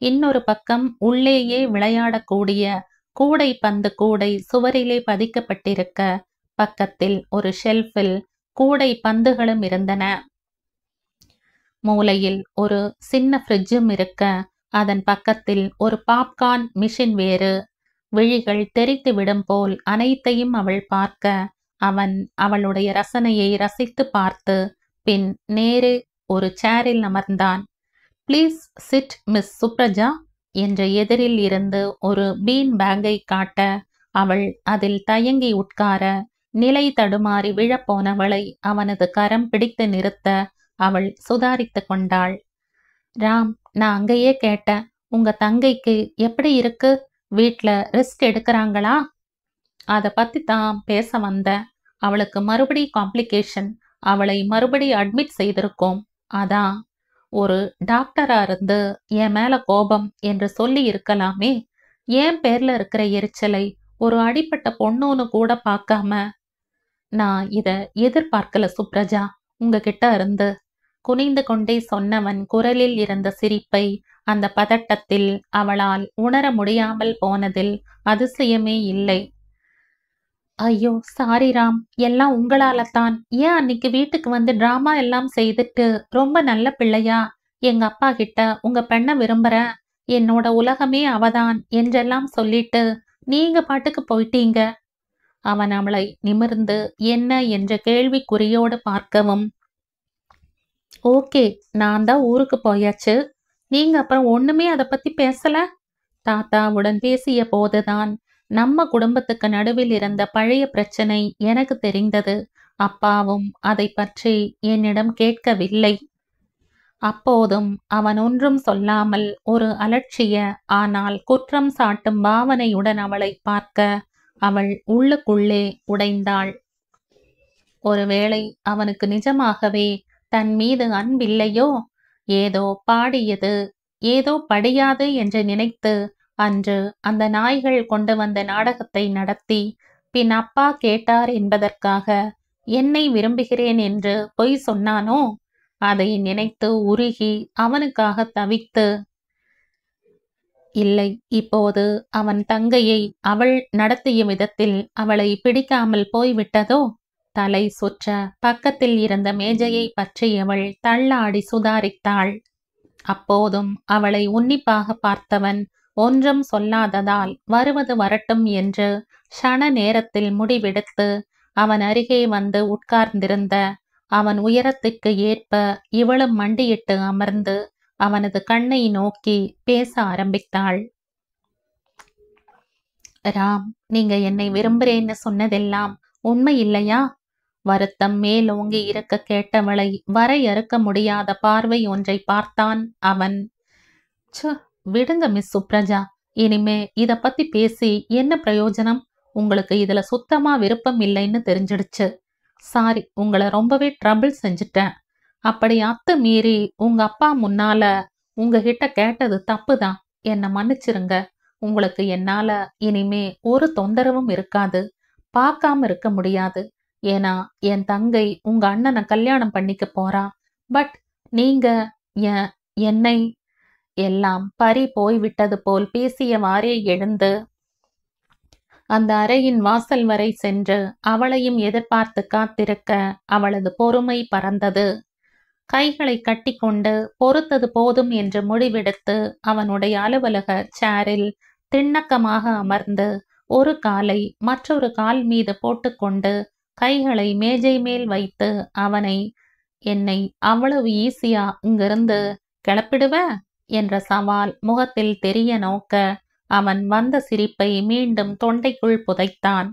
இன்னொரு பக்கம் உள்ளேயே விளையாடக்கூடிய கூடை பந்து கூடை சுவரிலே பதிக்கப்பட்டிருக்க, பக்கத்தில் ஒரு ஷெல்ஃபில் கூடை பந்துகளும் இருந்தன. மூலையில் ஒரு சின்ன ஃப்ரிட்ஜும் இருக்க, அதன் பக்கத்தில் ஒரு பாப்கார்ன் மிஷின் வேறு. விழிகள் தெரித்து விடும் போல் அனைத்தையும் அவள் பார்க்க, அவன் அவளுடைய ரசனையை ரசித்து பார்த்து பின் நேரே ஒரு சேரில் அமர்ந்தான். ப்ளீஸ் சிட் மிஸ் சுப்ரஜா என்ற எதிரில் இருந்து ஒரு பீன் பேங்கை காட்ட அவள் அதில் தயங்கி உட்கார, நிலை தடுமாறி விழப்போனவளை அவனது கரம் பிடித்து நிறுத்த அவள் சுதாரித்து கொண்டாள். ராம், நான் அங்கேயே கேட்டேன், உங்க தங்கைக்கு எப்படி இருக்கு? வீட்ல ரெஸ்ட் எடுக்கிறாங்களா? அதை பத்தி தான் பேச வந்தேன். அவளுக்கு மறுபடி காம்ப்ளிகேஷன். அவளை மறுபடி அட்மிட் செய்திருக்கோம். அதான். ஒரு டாக்டரா இருந்து என் மேல கோபம் என்று சொல்லி இருக்கலாமே. என் பேர்ல இருக்கிற எரிச்சலை ஒரு அடிப்பட்ட பொண்ணுன்னு கூட பார்க்காம. நான் இத எதிர்பார்க்கல சுப்ரஜா, உங்ககிட்ட இருந்து. குனிந்து கொண்டே சொன்னவன் குரலில் இருந்த சிரிப்பை அந்த பதட்டத்தில் அவளால் உணர முடியாமல் போனதில் அதிசயமே இல்லை. ஐயோ சாரி ராம், எல்லாம் உங்களாலத்தான். ஏன் அன்னைக்கு வீட்டுக்கு வந்து டிராமா எல்லாம் செய்துட்டு ரொம்ப நல்ல பிள்ளையா எங்க அப்பா கிட்ட உங்க பெண்ணை விரும்புற, என்னோட உலகமே அவதான் என்றெல்லாம் சொல்லிட்டு நீங்க பாட்டுக்கு போயிட்டீங்க. அவன் அவளை நிமிர்ந்து என்ன என்ற கேள்விக்குறியோடு பார்க்கவும், ஓகே, நான் தான் ஊருக்கு போயாச்சு, நீங்க அப்புறம் ஒண்ணுமே அதை பத்தி பேசல. தாத்தாவுடன் பேசிய போதுதான் நம்ம குடும்பத்துக்கு நடுவில் இருந்த பழைய பிரச்சனை எனக்கு தெரிந்தது. அப்பாவும் அதை பற்றி என்னிடம் கேட்கவில்லை. அப்போதும் அவன் ஒன்றும் சொல்லாமல் ஒரு அலட்சிய ஆனால் குற்றம் சாட்டும் பாவனையுடன் அவளை பார்க்க அவள் உள்ளுக்குள்ளே உடைந்தாள். ஒருவேளை அவனுக்கு நிஜமாகவே தன் மீது அன்பில்லையோ? ஏதோ பாடியது ஏதோ படியாது என்று நினைத்து அன்று அந்த நாய்கள் கொண்டு வந்த நாடகத்தை நடத்தி பின் அப்பா கேட்டார் என்பதற்காக என்னை விரும்புகிறேன் என்று பொய் சொன்னானோ? அதை நினைத்து உருகி அவனுக்காக தவித்து, இல்லை, இப்போது அவன் தங்கையை அவள் நடத்திய விதத்தில் அவளை பிடிக்காமல் போய்விட்டதோ? தலை சுற்ற பக்கத்தில் இருந்த மேஜையை பற்றியவள் தள்ளாடி சுதாரித்தாள். அப்போதும் அவளை உன்னிப்பாக பார்த்தவன் ஒன்றும் சொல்லாததால் வருவது வரட்டும் என்று க்ஷண நேரத்தில் முடிவெடுத்து அவன் அருகே வந்து உட்கார்ந்திருந்த அவன் உயரத்துக்கு ஏற்ப இவளும் மண்டியிட்டு அமர்ந்து அவனது கண்ணை நோக்கி பேச ஆரம்பித்தாள். ராம், நீங்க என்னை விரும்புறேன்னு சொன்னதெல்லாம் உண்மை இல்லையா? வருத்தம் மேலோங்கி இருக்க கேட்டவளை வரையறுக்க முடியாத பார்வை ஒன்றை பார்த்தான் அவன். விடுங்க மிஸ் சுப்ரஜா, இனிமே இத பத்தி பேசி என்ன பிரயோஜனம்? உங்களுக்கு இதுல சுத்தமா விருப்பம் இல்லைன்னு தெரிஞ்சிடுச்சு. சாரி, உங்களை ரொம்பவே ட்ரபிள் செஞ்சுட்டேன். அப்படி மீறி உங்க அப்பா முன்னால உங்ககிட்ட கேட்டது தப்புதான். என்னை மன்னிச்சிருங்க. உங்களுக்கு என்னால இனிமே ஒரு தொந்தரவும் இருக்காது. பார்க்காம இருக்க முடியாது. ஏன்னா என் தங்கை உங்க அண்ணனை கல்யாணம் பண்ணிக்க போறா. பட் நீங்க என்னை எல்லாம் பறி போய்விட்டது போல் பேசியவாறே எழுந்து அந்த அறையின் வாசல் வரை சென்று அவளையும் எதிர்பார்த்து காத்திருக்க அவளது பொறுமை பறந்தது. கைகளை கட்டிக்கொண்டு பொறுத்தது போதும் என்று முடிவெடுத்து அவனுடைய அலுவலக சேரில் திண்ணக்கமாக அமர்ந்து ஒரு காலை மற்றொரு கால் மீது போட்டுக்கொண்டு கைகளை மேஜை மேல் வைத்து அவனை, என்னை அவ்வளவு ஈஸியா இங்கிருந்து கிளப்பிடுவ என்ற சவால் முகத்தில் தெரிய நோக்க அவன் வந்த சிரிப்பை மீண்டும் தொண்டைக்குள் புதைத்தான்.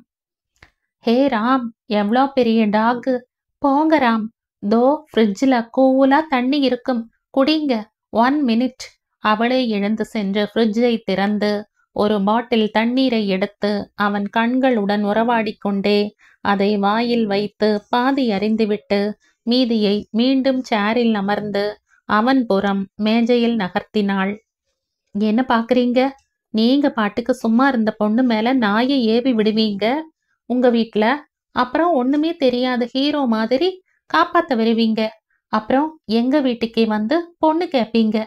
ஹே ராம், எவ்வளோ பெரிய டாகு. போங்க ராம், தோ ஃப்ரிட்ஜில் கூலா தண்ணி இருக்கும், குடிங்க. 1 மினிட். அவளே எழுந்து சென்று ஃப்ரிட்ஜை திறந்து ஒரு பாட்டில் தண்ணீரை எடுத்து அவன் கண்களுடன் உறவாடி கொண்டே அதை வாயில் வைத்து பாதி அறிந்துவிட்டு மீதியை மீண்டும் சேரில் அமர்ந்து அவன் புறம் மேஜையில் நகர்த்தினாள். என்ன பாக்குறீங்க? நீங்க பாட்டுக்கு சும்மா இருந்த பொண்ணு மேல நாயை ஏவி விடுவீங்க உங்க வீட்டுல. அப்புறம் ஒண்ணுமே தெரியாத ஹீரோ மாதிரி காப்பாத்த வருவீங்க. அப்புறம் எங்க வீட்டுக்கே வந்து பொண்ணு கேப்பீங்க.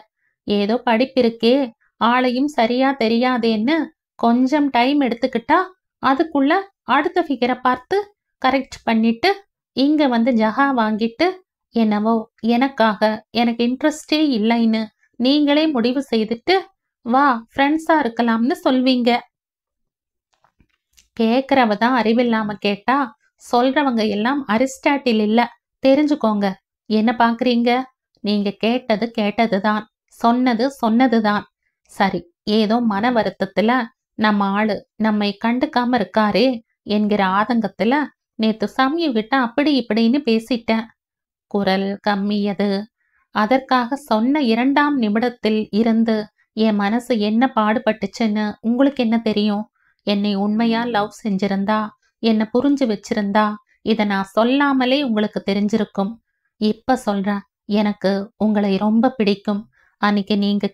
ஏதோ படிப்பிருக்கே, ஆளையும் சரியா தெரியாதேன்னு கொஞ்சம் டைம் எடுத்துக்கிட்டா அதுக்குள்ள அடுத்த ஃபிகரை பார்த்து கரெக்ட் பண்ணிட்டு இங்க வந்து ஜஹா வாங்கிட்டு என்னவோ எனக்காக எனக்கு இன்ட்ரெஸ்டே இல்லைன்னு நீங்களே முடிவு செய்துட்டு வா ஃப்ரெண்ட்ஸா இருக்கலாம்னு சொல்வீங்க. கேட்கறவ தான் அறிவில்லாம கேட்டா சொல்றவங்க எல்லாம் அரிஸ்டாட்டில் இல்ல, தெரிஞ்சுக்கோங்க. என்ன பாக்குறீங்க? நீங்க கேட்டது கேட்டதுதான், சொன்னது சொன்னதுதான். சரி, ஏதோ மன வருத்தத்துல நம்ம ஆளு நம்மை கண்டுக்காம இருக்காரே என்கிற ஆதங்கத்துல நேத்து சமயகிட்ட அப்படி இப்படின்னு பேசிட்டேன். குரல் கம்மியது. அதற்காக சொன்ன 2ஆம் நிமிடத்தில் இருந்து என் மனசு என்ன பாடுபட்டுச்சுன்னு உங்களுக்கு என்ன தெரியும்? என்னை உண்மையா லவ் செஞ்சிருந்தா, என்னை புரிஞ்சு வச்சிருந்தா இதை நான் சொல்லாமலே உங்களுக்கு தெரிஞ்சிருக்கும். இப்ப சொல்றேன், எனக்கு உங்களை ரொம்ப பிடிக்கும். அன்னைக்கு நீங்க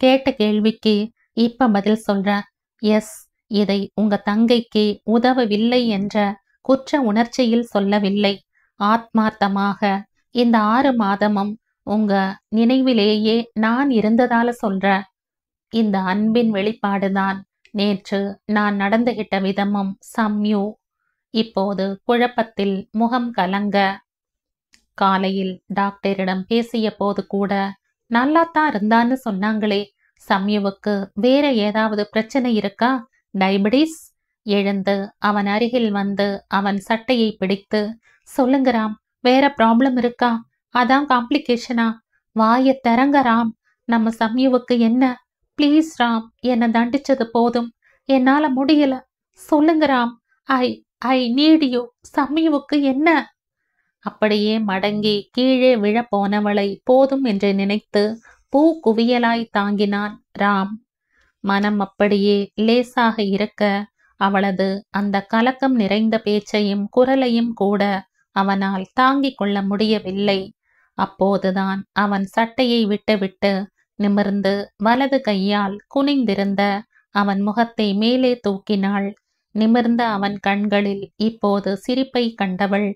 கேட்ட கேள்விக்கு இப்ப பதில் சொல்றேன். எஸ், இதை உங்க தங்கைக்கு உதவவில்லை என்ற குற்ற உணர்ச்சியில் சொல்லவில்லை. ஆத்மார்த்தமாக இந்த 6 மாதமும் உங்க நினைவிலேயே நான் இருந்ததால சொல்ற. இந்த அன்பின் வெளிப்பாடுதான் நேற்று நான் நடந்துகிட்ட விதமும் சம்யூ. இப்போது குழப்பத்தில் முகம் கலங்க. காலையில் டாக்டரிடம் பேசிய போது கூட நல்லாத்தான் இருந்தான்னு சொன்னாங்களே. சம்யுவுக்கு வேற ஏதாவது பிரச்சனை இருக்கா? டயபிட்டிஸ்? எழுந்து அவன் அருகில் வந்து அவன் சட்டையை பிடித்து, சொல்லுங்க ராம், வேற ப்ராப்ளம் இருக்கா? அதான் காம்ப்ளிகேஷனா? வாய திறங்க ராம். நம்ம சம்யுவுக்கு என்ன? ப்ளீஸ் ராம், என்னை தண்டிச்சது போதும், என்னால முடியல. சொல்லுங்க ராம், ஐ ஐ நீட் யூ. சம்யுவுக்கு என்ன? அப்படியே மடங்கி கீழே விழ போனவளை போதும் என்று நினைத்து பூ குவியலாய் தாங்கினான் ராம். மனம் அப்படியே லேசாக இருக்க அவளது அந்த கலக்கம் நிறைந்த பேச்சையும் குரலையும் கூட அவனால் தாங்கிக் கொள்ள முடியவில்லை. அப்போதுதான் அவன் சட்டையை விட்டுவிட்டு நிமிர்ந்து வலது கையால் குனிந்திருந்த அவன் முகத்தை மேலே தூக்கினாள். நிமிர்ந்த அவன் கண்களில் இப்போது சிரிப்பை கண்டவள்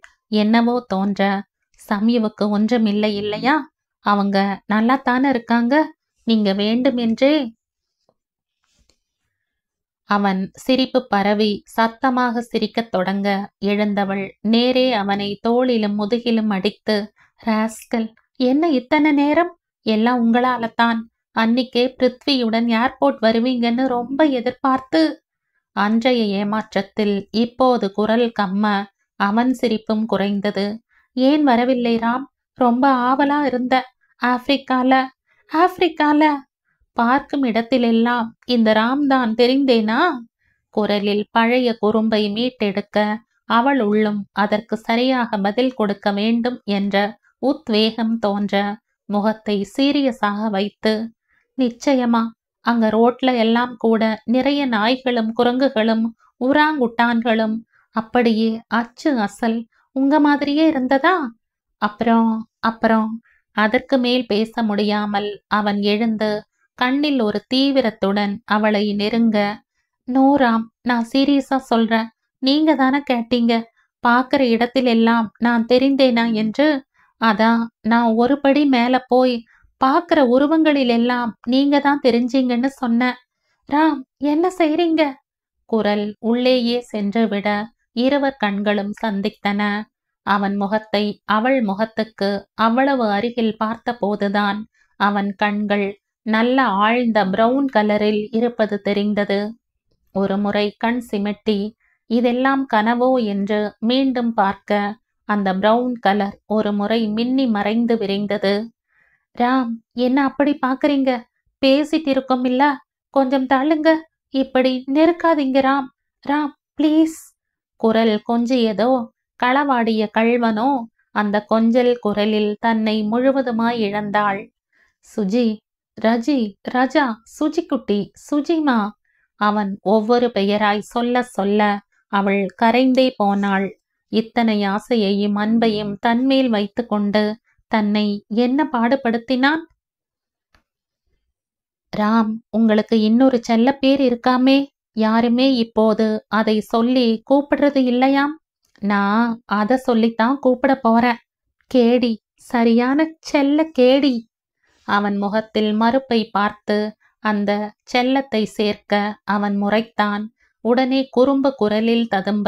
என்னவோ தோன்ற, சம்யுவுக்கு ஒன்றுமில்லை இல்லையா? அவங்க நல்லாத்தானே இருக்காங்க. நீங்க வேண்டுமென்றே அவன் சிரிப்பு பரவி சத்தமாக சிரிக்கத் தொடங்க எழுந்தவள் நேரே அவனை தோளிலும் முதுகிலும் அடித்து, ராஸ்கல், என்ன இத்தனை நேரம்? எல்லாம் உங்களாலத்தான். அன்னிக்கே பிருத்வியுடன் ஏர்போர்ட் வருவீங்கன்னு ரொம்ப எதிர்பார்த்து. அன்றைய ஏமாற்றத்தில் இப்போது குரல் கம்ம அவன் சிரிப்பும் குறைந்தது. ஏன் வரவில்லை ராம்? ரொம்ப ஆவலா இருந்த. ஆப்பிரிக்கால ஆப்பிரிக்கால பார்க்கும் இடத்திலெல்லாம் இந்த ராம்தான் தெரிந்தேனா? குரலில் பழைய குறும்பை மீட்டெடுக்க அவள் உள்ளும் அதற்கு சரியாக பதில் கொடுக்க வேண்டும் என்ற உத்வேகம் தோன்ற முகத்தை சீரியஸாக வைத்து, நிச்சயமா, அங்க ரோட்ல எல்லாம் கூட நிறைய நாய்களும் குரங்குகளும் உராங்குட்டான்களும் அப்படியே அச்சு அசல் உங்க மாதிரியே இருந்ததா? அப்புறம் அப்புறம் அதற்கு மேல் பேச முடியாமல் அவன் எழுந்து கண்ணில் ஒரு தீவிரத்துடன் அவளை நெருங்க, நோராம், நான் சீரியஸா சொல்றேன். நீங்க தானே கேட்டீங்க, பார்க்கிற இடத்திலெல்லாம் நான் தெரிந்தேனா என்று. அதான் நான் ஒரு படி மேல போய் பார்க்கிற உருவங்களிலெல்லாம் நீங்க தான் தெரிஞ்சீங்கன்னு சொன்னேன். ராம், என்ன செய்றீங்க? குரல் உள்ளேயே சென்று விட இருவர் கண்களும் சந்தித்தன. அவன் முகத்தை அவள் முகத்துக்கு அவ்வளவு அருகில் பார்த்த போதுதான் அவன் கண்கள் நல்ல ஆழ்ந்த பிரவுன் கலரில் இருப்பது தெரிந்தது. ஒரு முறை கண் சிமிட்டி இதெல்லாம் கனவோ என்று மீண்டும் பார்க்க அந்த பிரவுன் கலர் ஒரு முறை மின்னி மறைந்து விரிந்தது. ராம், என்ன அப்படி பாக்குறீங்க? பேசிட்டு இருக்கோம் இல்ல, கொஞ்சம் தள்ளுங்க. இப்படி நெருக்காதீங்க ராம். ராம், ப்ளீஸ். குரல் கொஞ்சியதோ களவாடிய கள்வனோ அந்த கொஞ்சல் குரலில் தன்னை முழுவதுமாய் இழந்தாள். சுஜி, ரஜி, ரஜா, சுஜிக்குட்டி, சுஜிமா. அவன் ஒவ்வொரு பெயராய் சொல்ல சொல்ல அவள் கரைந்தே போனாள். இத்தனை ஆசையையும் அன்பையும் தன்மேல் வைத்து கொண்டு தன்னை என்ன பாடுபடுத்தினான்? ராம், உங்களுக்கு இன்னொரு செல்ல பேர் இருக்காமே, யாருமே இப்போது அதை சொல்லி கூப்பிடுறது இல்லையாம். நான் அதை சொல்லித்தான் கூப்பிட போறேன். கேடி, சரியான செல்ல கேடி. அவன் முகத்தில் மறுப்பை பார்த்து அந்த செல்லத்தை சேர்க்க அவன் முறைத்தான். உடனே குறும்பு குரலில் ததும்ப,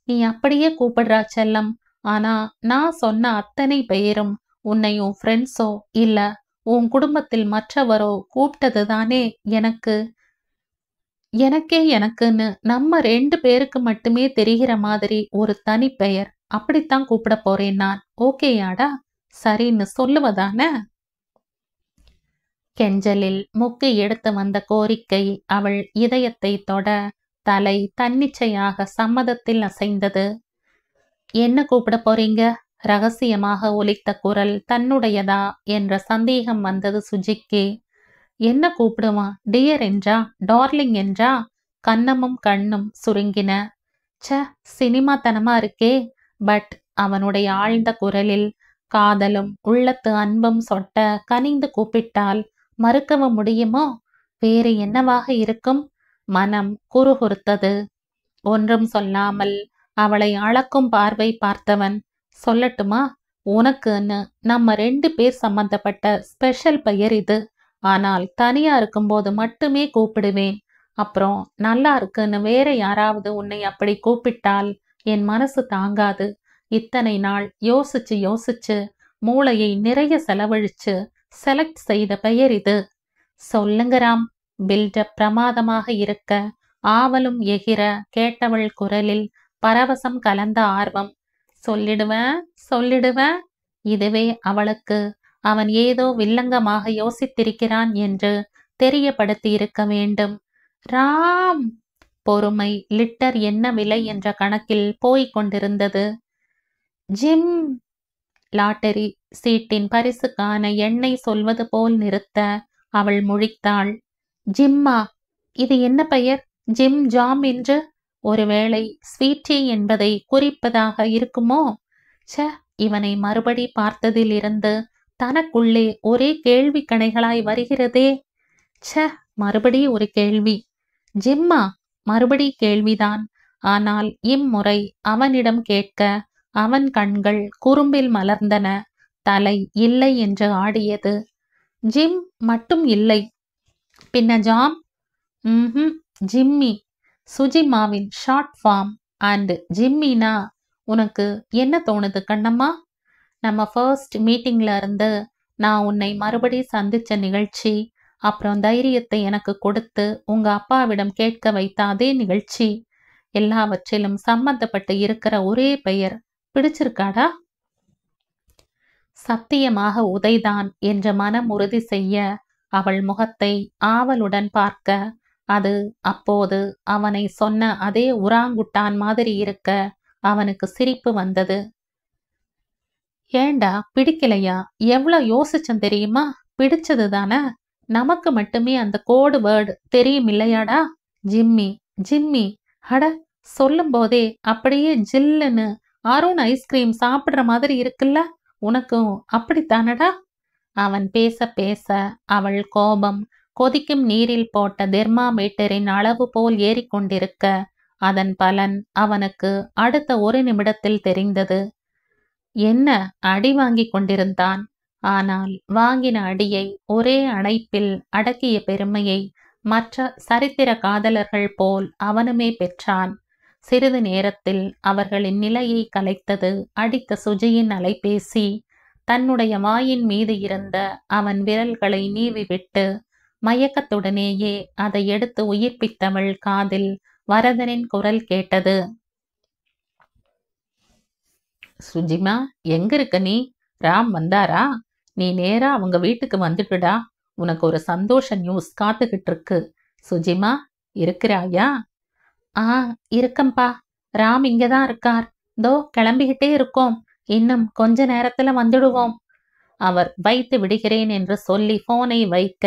நீ அப்படியே கூப்பிடுறா செல்லம். ஆனா நான் சொன்ன அத்தனை பெயரும் உன்னை உன் ஃப்ரெண்ட்ஸோ இல்ல உன் குடும்பத்தில் மற்றவரோ கூப்பிட்டது தானே எனக்குன்னு நம்ம 2 பேருக்கு மட்டுமே தெரிகிற மாதிரி ஒரு தனி பெயர் அப்படித்தான் கூப்பிட போறேன் நான். ஓகேயாடா? சரின்னு சொல்லுவதான? கெஞ்சலில் முக்கி எடுத்து வந்த கோரிக்கை அவள் இதயத்தை தொட தலை தன்னிச்சையாக சம்மதத்தில் அசைந்தது. என்ன கூப்பிட போறீங்க? ரகசியமாக ஒலித்த குரல் தன்னுடையதா என்ற சந்தேகம் வந்தது சுஜிக்கு. என்ன கூப்பிடுவான்? டியர் என்றா, டார்லிங் என்றா? கன்னமும் கண்ணும் சுருங்கின. ச, சினிமாத்தனமா இருக்கே. பட் அவனுடைய ஆழ்ந்த குரலில் காதலும் உள்ளத்து அன்பும் சொட்ட கனிந்து கூப்பிட்டால் மறுக்கவும் முடியுமோ? வேறு என்னவாக இருக்கும்? மனம் குறுகுறுத்தது. ஒன்றும் சொல்லாமல் அவளை அளக்கும் பார்வை பார்த்தவன், சொல்லட்டுமா? உனக்குன்னு நம்ம 2 பேர் சம்பந்தப்பட்ட ஸ்பெஷல் பெயர் இது. ஆனால் தனியா இருக்கும்போது மட்டுமே கூப்பிடுவேன். அப்புறம் நல்லா இருக்குன்னு வேற யாராவது உன்னை அப்படி கூப்பிட்டால் என் மனசு தாங்காது. இத்தனை நாள் யோசிச்சு யோசிச்சு மூளையை நிறைய செலவழிச்சு செலக்ட் செய்த பெயர் இது. சொல்லுங்க ராம். பில்டப் பிரமாதமாக இருக்க ஆவலும் எகிர கேட்டவள் குரலில் பரவசம் கலந்த ஆர்வம். சொல்லிடுவேன். இதுவே அவளுக்கு அவன் ஏதோ வில்லங்கமாக யோசித்திருக்கிறான் என்று தெரியப்படுத்தி இருக்க வேண்டும். ராம். பொறுமை லிட்டர் என்ன விலை என்ற கணக்கில் போய்க் கொண்டிருந்தது. ஜிம். லாட்டரி சீட்டின் பரிசுக்கான எண்ணெய் சொல்வது போல் நிறுத்த அவள் முழித்தாள். ஜிம்மா? இது என்ன பெயர்? ஜிம் ஜாம் என்று? ஒருவேளை ஸ்வீட்டி என்பதை குறிப்பதாக இருக்குமோ? ச, இவனை மறுபடி பார்த்ததில் இருந்து தனக்குள்ளே ஒரே கேள்வி கணைகளாய் வருகிறதே. ச, மறுபடி ஒரு கேள்வி. ஜிம்மா? மறுபடி கேள்விதான். ஆனால் இம்முறை அவனிடம் கேட்க அவன் கண்கள் குறும்பில் மலர்ந்தன. தலை இல்லை என்று ஆடியது. ஜிம் மட்டும் இல்லை, பின்ன ஜாம்? ஜிம்மி. சுஜிமாவின் ஷார்ட் ஃபார்ம் அண்ட் ஜிம்மினா உனக்கு என்ன தோணுது கண்ணம்மா? நம்ம ஃபர்ஸ்ட் மீட்டிங்ல இருந்து நான் உன்னை மறுபடி சந்திச்ச நிகழ்ச்சி, அப்புறம் தைரியத்தை எனக்கு கொடுத்து உங்க அப்பாவிடம் கேட்க வைத்த அதே நிகழ்ச்சி, எல்லாவற்றிலும் சம்பந்தப்பட்டு இருக்கிற ஒரே பெயர் பிடிச்சிருக்காடா? சத்தியமாக உதைதான் என்ற மனம் உறுதி செய்ய அவள் முகத்தை ஆவலுடன் பார்க்க, அது அப்போது அவனை சொன்ன அதே உராங்குட்டான் மாதிரி இருக்க அவனுக்கு சிரிப்பு வந்தது. ஏண்டா பிடிக்கலையா? எவ்வளோ யோசிச்சேன் தெரியுமா? பிடிச்சது தானே. நமக்கு மட்டுமே அந்த கோடு வேர்டு தெரியும் இல்லையாடா? Jimmy Jimmy. அட, சொல்லும் போதே அப்படியே ஜில்லுன்னு அருண் ஐஸ்கிரீம் சாப்பிட்ற மாதிரி இருக்குல்ல? உனக்கும் அப்படித்தானடா? அவன் பேச பேச அவள் கோபம் கொதிக்கும் நீரில் போட்ட தெர்மாமீட்டரின் அளவு போல் ஏறிக்கொண்டிருக்க, அதன் பலன் அவனுக்கு அடுத்த ஒரு நிமிடத்தில் தெரிந்தது. என்ன அடி வாங்கி கொண்டிருந்தான். ஆனால் வாங்கின அடியை ஒரே அணைப்பில் அடக்கிய பெருமையை மற்ற சரித்திர காதலர்கள் போல் அவனுமே பெற்றான். சிறிது நேரத்தில் அவர்களின் நிலையை கலைத்தது அடித்த சுஜியின் அலைபேசி. தன்னுடைய வாயின் மீது இருந்த அவன் விரல்களை நீவிவிட்டு மயக்கத்துடனேயே அதை எடுத்து உயிர்ப்பித்தவள் காதில் வரதனின் குரல் கேட்டது. சுஜிமா, எங்க இருக்க நீ? ராம் வந்தாரா? நீ நேரா அவங்க வீட்டுக்கு வந்துட்டுடா. உனக்கு ஒரு சந்தோஷ நியூஸ் காத்துக்கிட்டு இருக்கு. சுஜிமா, இருக்கிறாயா? இருக்கம்பா. ராம் இங்கதான் இருக்கார். தோ கிளம்பிக்கிட்டே இருக்கோம். இன்னும் கொஞ்ச நேரத்துல வந்துடுவோம். அவர் வைத்து விடுகிறேன் என்று சொல்லி போனை வைக்க,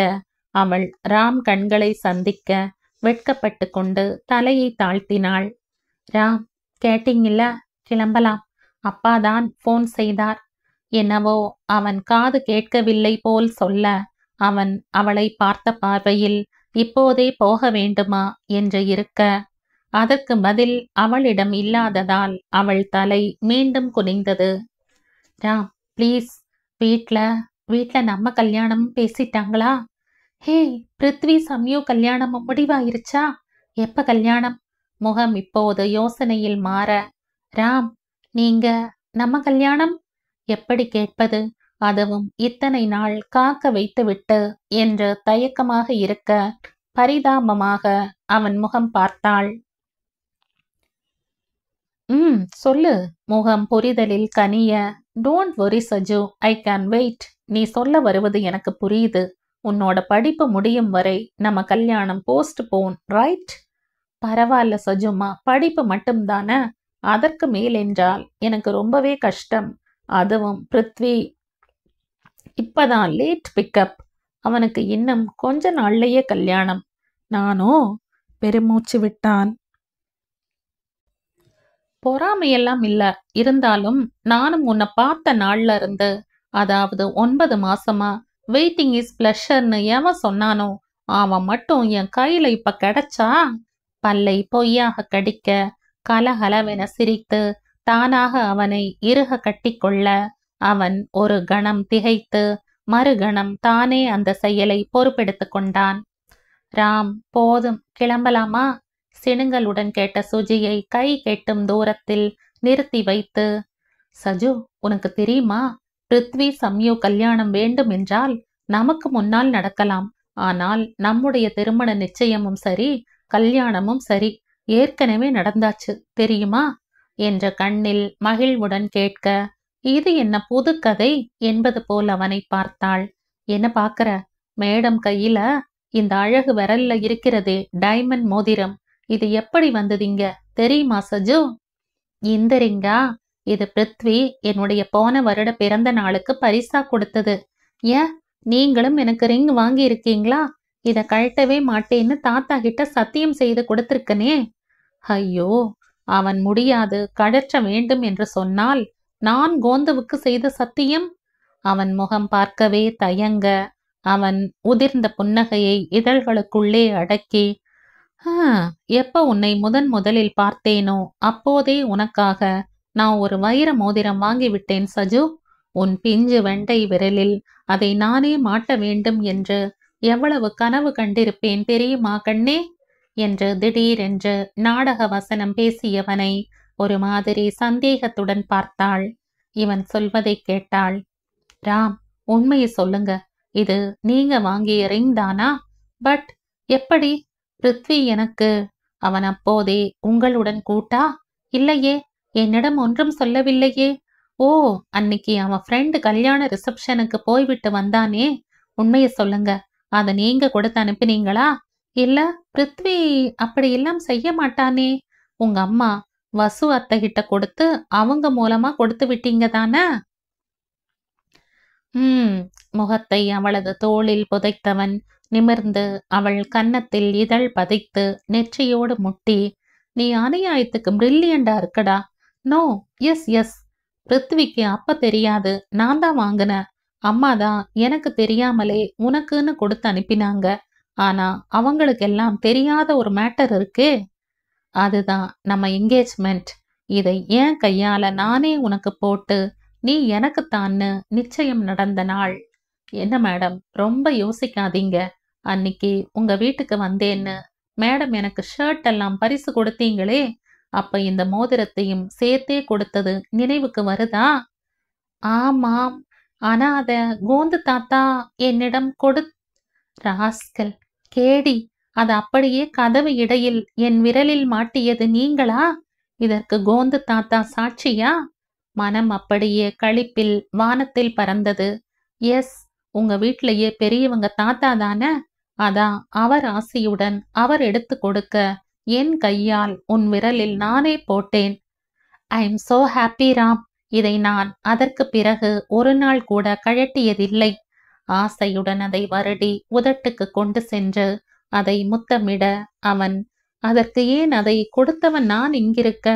அவள் ராம் கண்களை சந்திக்க வெட்கப்பட்டு கொண்டு தலையை தாழ்த்தினாள். ராம், கேட்டீங்கல்ல, கிளம்பலாம். அப்பாதான் போன் செய்தார். என்னவோ அவன் காது கேட்கவில்லை போல் சொல்ல, அவன் அவளை பார்த்த பார்வையில் இப்போதே போக வேண்டுமா என்று இருக்க, அதற்கு பதில் அவளிடம் இல்லாததால் அவள் தலை மீண்டும் குனிந்தது. ராம் ப்ளீஸ், வீட்ல நம்ம கல்யாணம் பேசிட்டாங்களா? ஹே, பிருத்வி சம்யு கல்யாணமும் முடிவாயிருச்சா? எப்ப கல்யாணம்? முகம் இப்போது யோசனையில் மாற, ராம், நீங்க நம்ம கல்யாணம் எப்படி கேட்பது? அதுவும் இத்தனை நாள் காக்க வைத்துவிட்டு என்று தயக்கமாக இருக்க, பரிதாபமாக அவன் முகம் பார்த்தாள். சொல்லு. முகம் புரிதலில் கனிய, don't worry Saju, I can wait. நீ சொல்ல வருவது எனக்கு புரியுது. உன்னோட படிப்பு முடியும் வரை நம்ம கல்யாணம் போஸ்ட் போன், ரைட்? பரவாயில்ல சஜுமா, படிப்பு மட்டும்தானே. அதற்கு மேல் என்றால் எனக்கு ரொம்பவே கஷ்டம். அதுவும் பிருத்வி இப்பதான் லேட் பிக்கப். அவனுக்கு இன்னும் கொஞ்ச நாள்லயே கல்யாணம். நானோ பெருமூச்சு விட்டான். பொறாமையெல்லாம் இல்ல. இருந்தாலும் நானும் உன்னை பார்த்த நாள்ல இருந்து, அதாவது 9 மாசமா வெயிட்டிங் இஸ் பிளஷர்னு எவன் சொன்னானோ அவன் மட்டும் என் கையில இப்ப கிடைச்சா. பல்லை பொய்யாக கடிக்க, கலகலவென சிரித்து தானாக அவனை இறுக கட்டிக்கொள்ள, அவன் ஒரு கணம் திகைத்து மறுகணம் தானே அந்த செயலை பொறுப்பெடுத்து கொண்டான். ராம், போதும், கிளம்பலாமா? சிணுங்களுடன் கேட்ட சுஜியை கை கெட்டும் தூரத்தில் நிறுத்தி வைத்து, சஜு, உனக்கு தெரியுமா, பிருத்வி சம்யு கல்யாணம் வேண்டும் என்றால் நமக்கு முன்னால் நடக்கலாம். ஆனால் நம்முடைய திருமண நிச்சயமும் சரி, கல்யாணமும் சரி, ஏற்கனவே நடந்தாச்சு தெரியுமா என்ற கண்ணில் மகிழ்வுடன் கேட்க, இது என்ன புது கதை என்பது போல் அவனை பார்த்தாள். என்ன பாக்குற? மேடம் கையில இந்த அழகு விரல்ல இருக்கிறதே டைமண்ட் மோதிரம், இது எப்படி வந்ததுங்க தெரியுமா சஜு? இந்த ரிங்கா? இது பிருத்வி என்னுடைய போன வருட பிறந்த நாளுக்கு பரிசா கொடுத்தது. ஏன், நீங்களும் எனக்கு ரிங் வாங்கி இருக்கீங்களா? இத கழட்டவே மாட்டேன்னு தாத்தா கிட்ட சத்தியம் செய்து கொடுத்திருக்கனே. ஐயோ, அவன் முடியாது, கழற்ற வேண்டும் என்று சொன்னால் நான் கோந்துவுக்கு செய்த சத்தியம்? அவன் முகம் பார்க்கவே தயங்க, அவன் உதிர்ந்த புன்னகையை இதழ்களுக்குள்ளே அடக்கி, எப்ப உன்னை முதலில் பார்த்தேனோ அப்போதே உனக்காக நான் ஒரு வைர மோதிரம் வாங்கிவிட்டேன் சஜு. உன் பிஞ்சு வெண்டை விரலில் அதை நானே மாட்ட வேண்டும் என்று எவ்வளவு கனவு கண்டிருப்பேன் தெரியுமா கண்ணே? என்று திடீரென்று நாடக வசனம் பேசியவனை ஒரு மாதிரி சந்தேகத்துடன் பார்த்தாள். இவன் சொல்வதை கேட்டாள். ராம், உண்மையை சொல்லுங்க, இது நீங்க வாங்கிய ரிங் தானா? பட் எப்படி? பிருத்வி எனக்கு அவன் அப்போதே உங்களுடன் கூட்டா? இல்லையே, என்னிடம் ஒன்றும் சொல்லவில்லையே. ஓ, அன்னைக்கு அவன் ஃப்ரெண்டு கல்யாண ரிசப்ஷனுக்கு போய்விட்டு வந்தானே, உண்மையை சொல்லுங்க, அதை நீங்க கொடுத்து அனுப்பினீங்களா? இல்ல, பிருத்வி அப்படியெல்லாம் செய்ய மாட்டானே. உங்க அம்மா வசு அத்தைகிட்ட கொடுத்து அவங்க மூலமா கொடுத்து விட்டீங்க தானே? முகத்தை அவளது தோளில் புதைத்தவன் நிமிர்ந்து அவள் கன்னத்தில் இதழ் பதித்து நெற்றியோடு முட்டி, நீ அநியாயத்துக்கு பிரில்லியண்டா இருக்கடா. நோ, எஸ் எஸ், பிருத்விக்கு அப்ப தெரியாது, நான் தான் வாங்கினேன். அம்மாதான் எனக்கு தெரியாமலே உனக்குன்னு கொடுத்து அனுப்பினாங்க. ஆனா அவங்களுக்கெல்லாம் தெரியாத ஒரு மேட்டர் இருக்கே, அதுதான் நம்ம என்கேஜ்மெண்ட். இதை ஏன் கையால நானே உனக்கு போட்டு நீ எனக்குத்தான்னு நிச்சயம் நடந்த நாள். என்ன மேடம், ரொம்ப யோசிக்காதீங்க. அன்னைக்கு உங்க வீட்டுக்கு வந்தேன்னு மேடம் எனக்கு ஷர்ட் எல்லாம் பரிசு கொடுத்தீங்களே, அப்ப இந்த மோதிரத்தையும் சேர்த்தே கொடுத்தது நினைவுக்கு வருதா? ஆமாம், ஆனா அத கோந்து தாத்தா என்னிடம் ராஸ்கல், கேடி, அது அப்படியே கதவு இடையில் என் விரலில் மாட்டியது நீங்களா? இதற்கு கோந்து தாத்தா சாட்சியா? மனம் அப்படியே களிப்பில் வானத்தில் பறந்தது. எஸ், உங்க வீட்லயே பெரியவங்க தாத்தா தானே? அதான் அவர் ஆசையுடன் அவர் எடுத்து கொடுக்க என் கையால் உன் விரலில் நானே போட்டேன். I am so happy Ram. இதை நான் அதற்கு பிறகு ஒரு நாள் கூட கழட்டியதில்லை. ஆசையுடன் அதை வருடி உதட்டுக்கு கொண்டு சென்று அதை முத்தமிட அவன், அதற்கு ஏன் அதை கொடுத்தவன் நான் இங்கிருக்க,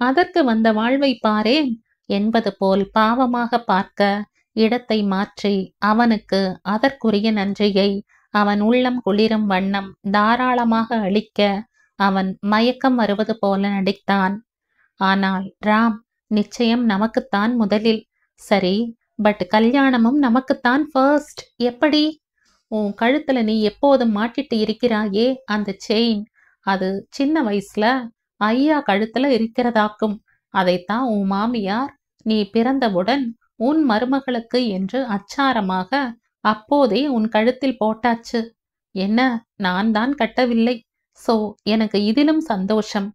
அதற்கு வந்த வாழ்வை பாரேன் என்பது போல் பாவமாக பார்க்க இடத்தை மாற்றி அவனுக்கு அதற்குரிய நன்றியை அவன் உள்ளம் குளிரும் வண்ணம் தாராளமாக அளிக்க அவன் மயக்கம் வருவது போல நடித்தான். ஆனால் ராம், நிச்சயம் நமக்குத்தான் முதலில். சரி, பட் கல்யாணமும் நமக்குத்தான் ஃபர்ஸ்ட். எப்படி? உன் கழுத்துல நீ எப்போதும் மாட்டிட்டு இருக்கிறாயே அந்த செயின், அது சின்ன வயசுல ஐயா கழுத்துல இருக்கிறதாக்கும். அதைத்தான் உன் மாமியார் நீ பிறந்தவுடன் உன் மருமகளுக்கு என்று அச்சாரமாக அப்போதே உன் கழுத்தில் போட்டாச்சு. என்ன, நான் தான் கட்டவில்லை. சோ எனக்கு இதிலும் சந்தோஷம்.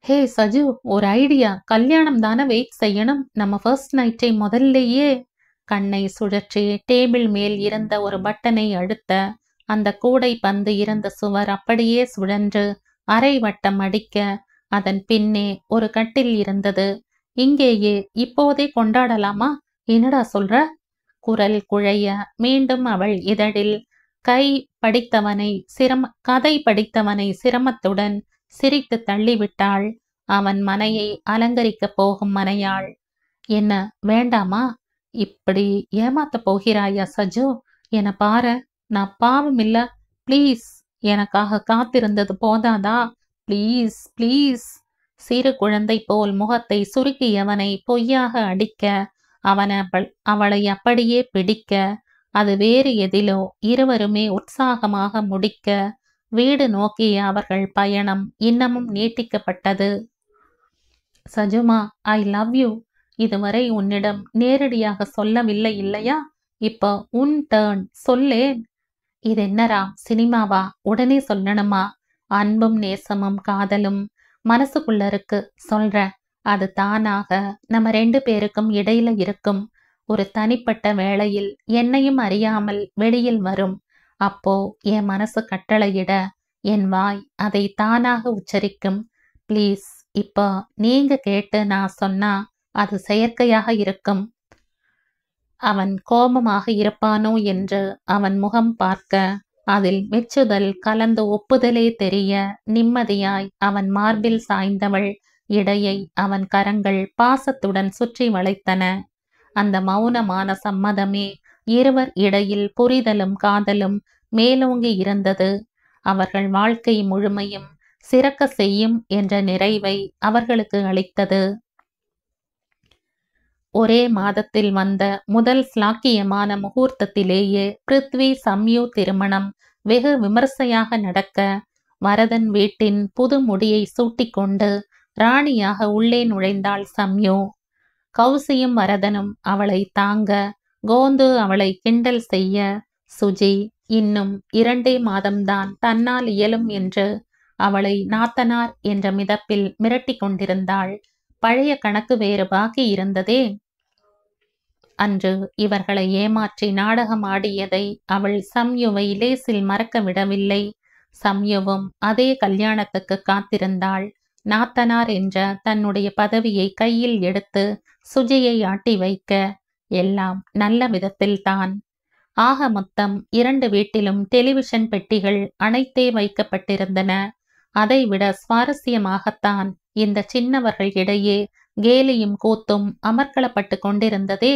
ஹே சஜு, ஒரு ஐடியா. கல்யாணம் தானே வெயிட் செய்யணும், நம்ம ஃபர்ஸ்ட் நைட்டை முதல்லையே. கண்ணை சுழற்றி டேபிள் மேல் இருந்த ஒரு பட்டனை அழுத்த அந்த கூடை பந்து இருந்த சுவர் அப்படியே சுழன்று அரை வட்டம் அடிக்க அதன் பின்னே ஒரு கட்டில் இருந்தது. இங்கேயே இப்போதே கொண்டாடலாமா? என்னடா சொல்ற? குரல் குழைய மீண்டும் அவள் இதழில் கதை படித்தவனை சிரமத்துடன் சிரித்து தள்ளிவிட்டாள். அவன் மனையை அலங்கரிக்கப் போகும் மனையாள். என்ன, வேண்டாமா? இப்படி ஏமாத்த போகிறாயா சஜு? என பாரு, நான் பாவம் இல்ல. ப்ளீஸ், எனக்காக காத்திருந்தது போதாதா? Please please. சிறு குழந்தை போல் முகத்தை சுருக்கியவனை பொய்யாக அடிக்க அவளை அப்படியே பிடிக்க, அது வேறு எதிலோ இருவருமே உற்சாகமாக முடிக்க வீடு நோக்கிய அவர்கள் பயணம் இன்னமும் நீட்டிக்கப்பட்டது. சஜுமா, ஐ லவ் யூ. இதுவரை உன்னிடம் நேரடியாக சொல்லவில்லை இல்லையா? இப்போ உன் டர்ன், சொல்லேன். இது என்னரா சினிமாவா? உடனே சொல்லணுமா? அன்பும் நேசமும் காதலும் மனசுக்குள்ள இருக்கு, சொல்ற. அது தானாக நம்ம 2 பேருக்கும் இடையில இருக்கும். ஒரு தனிப்பட்ட வேளையில் என்னையும் அறியாமல் வெளியில் வரும். அப்போ என் மனசு கட்டளையிட என் வாய் அதை தானாக உச்சரிக்கும். ப்ளீஸ், இப்போ நீங்க கேட்டு நான் சொன்னா அது செயற்கையாக இருக்கும். அவன் கோபமாக இருப்பானோ என்று அவன் முகம் பார்க்க அதில் மெச்சுதல் கலந்து ஒப்புதலே தெரிய நிம்மதியாய் அவன் மார்பில் சாய்ந்தவள் இடையை அவன் கரங்கள் பாசத்துடன் சுற்றி வளைத்தன. அந்த மௌனமான சம்மதமே இருவர் இடையில் புரிதலும் காதலும் மேலோங்கி இருந்தது. அவர்கள் வாழ்க்கை முழுமையும் சிறக்க செய்யும் என்ற நிறைவை அவர்களுக்கு அளித்தது. ஒரே மாதத்தில் வந்த முதல் ஸ்லாக்கியமான முகூர்த்தத்திலேயே பிருத்வி சம்யு திருமணம் வெகு விமர்சையாக நடக்க வரதன் வீட்டின் புது முடியை சூட்டிக்கொண்டு ராணியாக உள்ளே நுழைந்தாள் சம்யு. கௌசியும் வரதனும் அவளை தாங்க, கோந்து அவளை கிண்டல் செய்ய, சுஜி இன்னும் 2 மாதம்தான் தன்னால் இயலும் என்று அவளை நாத்தனார் என்ற மிதப்பில் மிரட்டி கொண்டிருந்தாள். பழைய கணக்கு வேறு பாக்கி இருந்ததே. அன்று இவர்களை ஏமாற்றி நாடகம் ஆடியதை அவள் சம்யுவை லேசில் மறக்க விடவில்லை. சம்யுவும் அதே கல்யாணத்துக்கு காத்திருந்தாள். நாத்தனார் என்ற தன்னுடைய பதவியை கையில் எடுத்து சுஜியை ஆட்டி வைக்க. எல்லாம் நல்ல விதத்தில்தான். ஆக மொத்தம் 2 வீட்டிலும் டெலிவிஷன் பெட்டிகள் அனைத்தே வைக்கப்பட்டிருந்தன. அதைவிட சுவாரஸ்யமாகத்தான் இந்த சின்னவர்கள் இடையே கேலியும் கூத்தும் அமர்க்களப்பட்டு கொண்டிருந்ததே.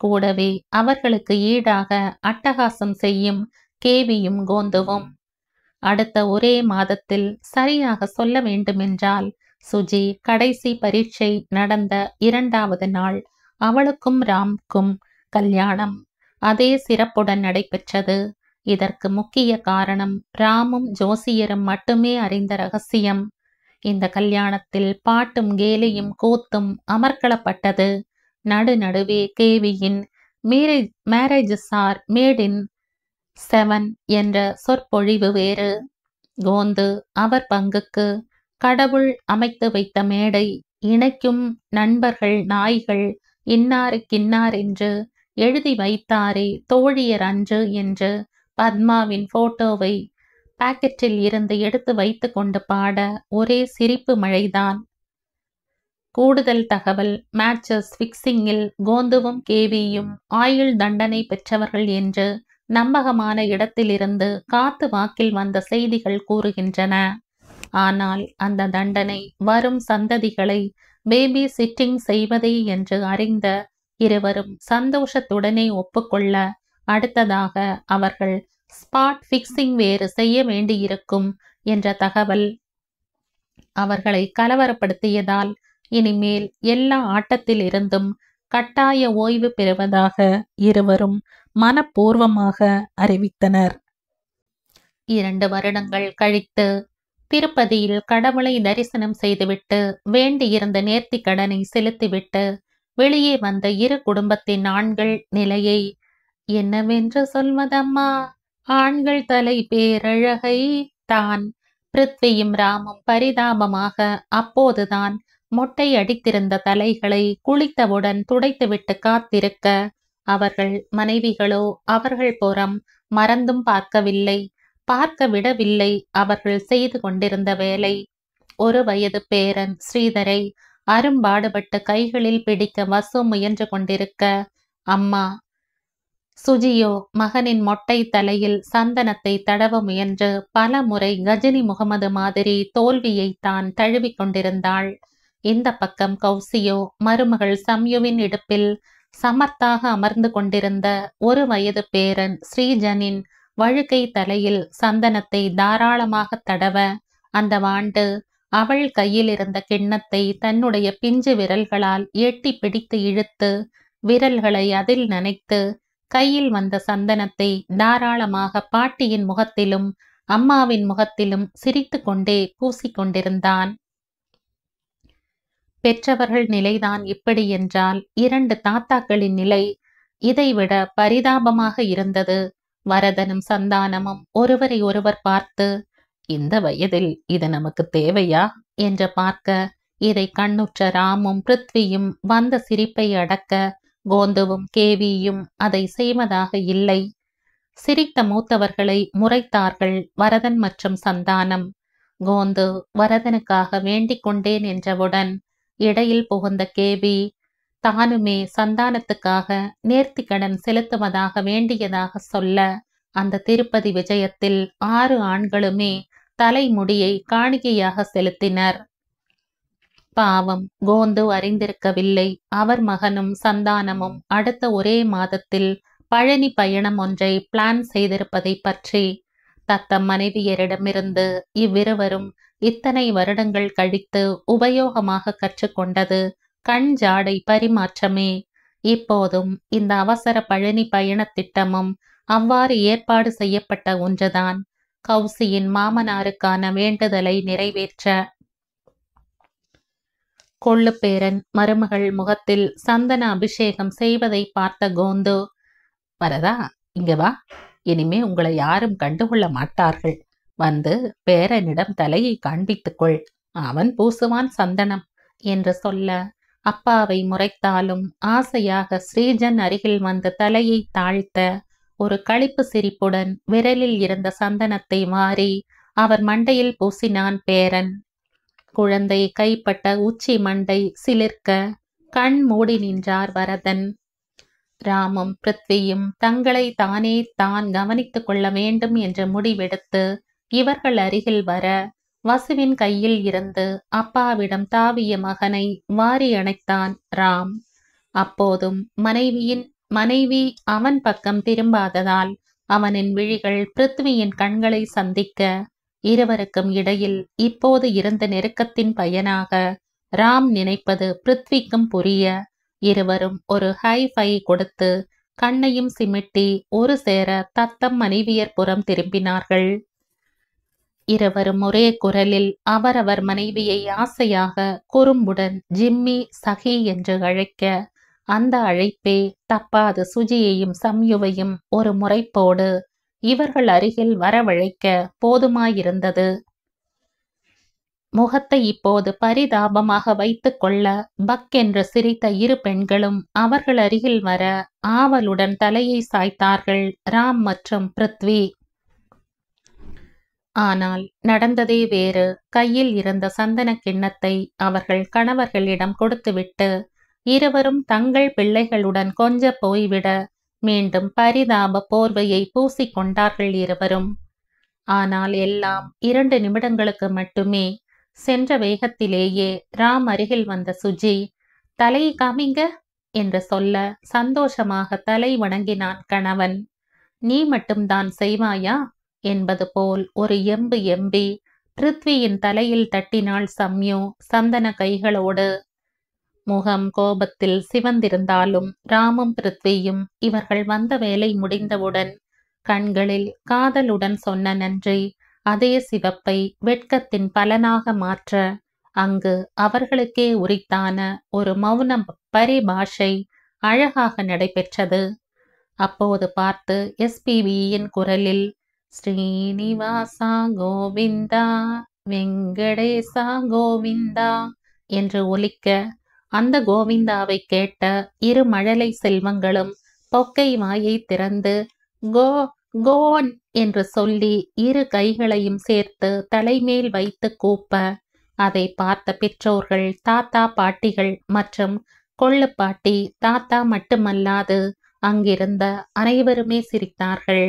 கூடவே அவர்களுக்கு ஈடாக அட்டகாசம் செய்யும் கேவியும் கோந்துவும். அடுத்த ஒரே மாதத்தில் சரியாக சொல்ல வேண்டுமென்றால் சுஜி கடைசி பரீட்சை நடந்த 2வது நாள் அவளுக்கும் ராம்க்கும் கல்யாணம் அதே சிறப்புடன் நடைபெற்றது. இதற்கு முக்கிய காரணம் ராமும் ஜோசியரும் மட்டுமே அறிந்த ரகசியம். இந்த கல்யாணத்தில் பாட்டும் கேலியும் கூத்தும் அமர்க்களப்பட்டது. நடுநடுவே கேவியின் மேரேஜஸ் ஆர் மேட் இன் 7 என்ற சொற்பொழிவு வேறு. கோந்து அவர் பங்குக்கு கடவுள் அமைத்து வைத்த மேடை, இணைக்கும் நண்பர்கள் நாய்கள், இன்னாருக்கின்னார் என்று எழுதி வைத்தாரே தோழியர் அன்று என்று பத்மாவின் போட்டோவை பாக்கெட்டில் இருந்து எடுத்து வைத்து கொண்டு பாட ஒரே சிரிப்பு மழைதான். கூடுதல் தகவல், மேட்சஸ் ஃபிக்சிங்கில் கோந்துவும் கேவியும் ஆயுள் தண்டனை பெற்றவர்கள் என்று நம்பகமான இடத்திலிருந்து காத்து வாக்கில் வந்த செய்திகள் கூறுகின்றன. ஆனால் அந்த தண்டனை வரும் சந்ததிகளை பேபி சிட்டிங் செய்வதே என்று அறிந்த இருவரும் சந்தோஷத்துடனே ஒப்புக்கொள்ள, அடுத்ததாக அவர்கள் ஸ்பாட் ஃபிக்சிங் வேறு செய்ய வேண்டியிருக்கும் என்ற தகவல் அவர்களை கலவரப்படுத்தியதால் இனிமேல் எல்லா ஆட்டத்தில் இருந்தும் கட்டாய ஓய்வு பெறுவதாக இருவரும் மனப்பூர்வமாக அறிவித்தனர். 2 வருடங்கள் கழித்து திருப்பதியில் கடவுளை தரிசனம் செய்துவிட்டு வேண்டியிருந்த நேர்த்தி கடனை செலுத்திவிட்டு வெளியே வந்த இரு குடும்பத்தின் ஆண்கள் நிலையை என்னவென்று சொல்வதம்மா, ஆண்கள் தலை பேரழகை தான். பிருத்வியும் ராமும் பரிதாபமாக அப்போதுதான் மொட்டை அடித்திருந்த தலைகளை குளித்தவுடன் துடைத்துவிட்டு காத்திருக்க, அவர்கள் மனைவிகளோ அவர்கள் புறம் மறந்தும் பார்க்கவில்லை, பார்க்க விடவில்லை அவர்கள் செய்து கொண்டிருந்த வேலை. 1 வயது பேரன் ஸ்ரீதரை அரும்பாடுபட்டு கைகளில் பிடிக்க வசு முயன்று கொண்டிருக்க, அம்மா சுஜியோ மகனின் மொட்டை தலையில் சந்தனத்தை தடவ முயன்று பல முறை கஜினி முகமது மாதிரி தோல்வியை தான் தழுவி கொண்டிருந்தாள். இந்த பக்கம் கௌசியோ மருமகள் சம்யுவின் இடுப்பில் சமர்த்தாக அமர்ந்து கொண்டிருந்த 1 வயது பேரன் ஸ்ரீஜனின் வழுக்கை தலையில் சந்தனத்தை தாராளமாக தடவ, அந்த வாண்டு அவள் கையில் இருந்த கிண்ணத்தை தன்னுடைய பிஞ்சு விரல்களால் எட்டி பிடித்து இழுத்து விரல்களை அதில் நனைத்து கையில் வந்த சந்தனத்தை தாராளமாக பாட்டியின் முகத்திலும் அம்மாவின் முகத்திலும் சிரித்து கொண்டே பூசிக்கொண்டிருந்தான். பெற்றவர்கள் நிலைதான் இப்படி என்றால் 2 தாத்தாக்களின் நிலை இதைவிட பரிதாபமாக இருந்தது. வரதனும் சந்தானமும் ஒருவரை ஒருவர் பார்த்து, இந்த வயதில் இது நமக்கு தேவையா என்று பார்க்க, இதை கண்ணுற்ற ராமும் பிருத்வியும் வந்த சிரிப்பை அடக்க, கோந்துவும் கேவியும் அதை செய்வதாக இல்லை. சிரித்த மூத்தவர்களை முறைத்தார்கள் வரதன் மற்றும் சந்தானம். கோந்து வரதனுக்காக வேண்டிக் கொண்டேன் என்றவுடன் இடையில் புகுந்த கேவி தானுமே சந்தானத்துக்காக நேர்த்தி கடன் செலுத்துவதாக வேண்டியதாக சொல்ல, அந்த திருப்பதி விஜயத்தில் 6 ஆண்களுமே தலைமுடியை காணிக்கையாக செலுத்தினர். பாவம் கோந்து அறிந்திருக்கவில்லை, அவர் மகனும் சந்தானமும் அடுத்த ஒரே மாதத்தில் பழனி பயணம் ஒன்றை பிளான் செய்திருப்பதை பற்றி. தத்தம் மனைவியரிடமிருந்து இவ்விருவரும் இத்தனை வருடங்கள் கழித்து உபயோகமாக கற்றுக்கொண்டது கண் ஜாடை பரிமாற்றமே. இப்போதும் இந்த அவசர பழனி பயண திட்டமும் அவ்வாறு ஏற்பாடு செய்யப்பட்ட ஒன்றுதான். கௌசியின் மாமனாருக்கான வேண்டுதலை நிறைவேற்ற. கொள்ளுப்பேரன் மருமகள் முகத்தில் சந்தன அபிஷேகம் செய்வதை பார்த்த கோந்து, வரதா, இங்க வா, இனிமே உங்களை யாரும் கண்டுகொள்ள மாட்டார்கள். வந்து பேரனிடம் தலையை காண்பித்துக்கொள், அவன் பூசுவான் சந்தனம் என்று சொல்ல, அப்பாவை முறைத்தாலும் ஆசையாக ஸ்ரீஜன் அருகில் வந்து தலையை தாழ்த்த, ஒரு களிப்பு சிரிப்புடன் விரலில் இருந்த சந்தனத்தை வாரி அவர் மண்டையில் பூசினான் பேரன். குழந்தை கைப்பட்ட உச்சி மண்டை சிலிர்க்க கண் மூடி நின்றார் வரதன். ராமும் பிருத்வியும் தங்களை தானே தான் கவனித்துக் கொள்ள வேண்டும் என்று முடிவெடுத்து இவர்கள் அருகில் வர, வசுவின் கையில் இருந்து அப்பாவிடம் தாவிய மகனை வாரி அணைத்தான் ராம். அப்போதும் மனைவி அவன் பக்கம் திரும்பாததால் அவனின் விழிகள் பிருத்வியின் கண்களை சந்திக்க, இருவருக்கும் இடையில் இப்போது இருந்த நெருக்கத்தின் பயனாக ராம் நினைப்பது பிருத்விக்கும் புரிய, இருவரும் ஒரு ஹை-ஃபை கொடுத்து கண்ணையும் சிமிட்டி ஒரு சேர தத்தம் மனைவியர் புறம் திரும்பினார்கள். இருவரும் ஒரே குரலில் அவரவர் மனைவியை ஆசையாக குறும்புடன் ஜிம்மி, சகி என்று அழைக்க, அந்த அழைப்பே தப்பாது சுஜியையும் சம்யுவையும் ஒரு முறைப்போடு இவர்கள் அருகில் வரவழைக்க போதுமாயிருந்தது. முகத்தை இப்போது பரிதாபமாக வைத்துக் கொள்ள பக் என்று சிரித்த இரு பெண்களும் அவர்கள் அருகில் வர ஆவலுடன் தலையை சாய்த்தார்கள் ராம் மற்றும் பிருத்வி. ஆனால் நடந்ததே வேறு. கையில் இருந்த சந்தன கிண்ணத்தை அவர்கள் கணவர்களிடம் கொடுத்துவிட்டு இருவரும் தங்கள் பிள்ளைகளுடன் கொஞ்ச போய்விட மீண்டும் பரிதாப போர்வையை பூசிக்கொண்டார்கள் இருவரும். ஆனால் எல்லாம் 2 நிமிடங்களுக்கு மட்டுமே. சென்ற வேகத்திலேயே ராம் அருகில் வந்த சுஜி, தலையை காமிங்க என்று சொல்ல சந்தோஷமாக தலை வணங்கினான் கணவன். நீ மட்டும்தான் செய்வாயா என்பது போல் ஒரு எம்பி எம்பி பிருத்வியின் தலையில் தட்டினாள் சம்யு சந்தன கைகளோடு. முகம் கோபத்தில் சிவந்திருந்தாலும் ராமும் பிருத்வியும் இவர்கள் வந்த வேலை முடிந்தவுடன் கண்களில் காதலுடன் சொன்ன நன்றி அதே சிவப்பை வெட்கத்தின் பலனாக மாற்ற, அங்கு அவர்களுக்கே உரித்தான ஒரு மௌன பரிபாஷை அழகாக நடைபெற்றது. அப்போது பார்த்து எஸ்பிபியின் குரலில் ஸ்ரீனிவாசா கோவிந்தா வெங்கடேசா கோவிந்தா என்று ஒலிக்க, அந்த கோவிந்தாவை கேட்ட இரு மழலை செல்வங்களும் பொக்கை வாயை திறந்து கோ கோன் என்று சொல்லி இரு கைகளையும் சேர்த்து தலைமேல் வைத்து கூப்ப, அதை பார்த்த பெற்றோர்கள், தாத்தா பாட்டிகள் மற்றும் கொள்ளுப்பாட்டி தாத்தா மட்டுமல்லாது அங்கிருந்த அனைவருமே சிரித்தார்கள்.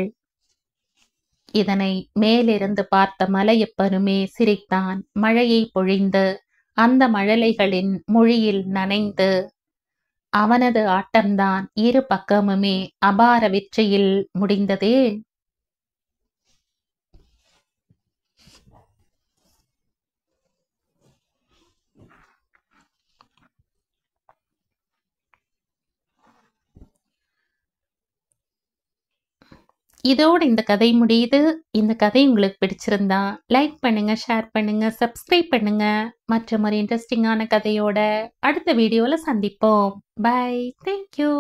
இதனை மேலிருந்து பார்த்த மலையப்பனுமே சிரித்தான். மழையை பொழிந்து அந்த மழலைகளின் மொழியில் நனைந்து. அவனது ஆட்டம்தான் இரு பக்கமுமே அபார வெற்றியில் முடிந்ததே. இதோடு இந்த கதை முடியுது. இந்த கதை உங்களுக்கு பிடிச்சிருந்தா லைக் பண்ணுங்க, ஷேர் பண்ணுங்க, சப்ஸ்கிரைப் பண்ணுங்க. மற்றும் ஒரு இன்ட்ரெஸ்டிங்கான கதையோட அடுத்த வீடியோல சந்திப்போம். பை. தேங்க்யூ.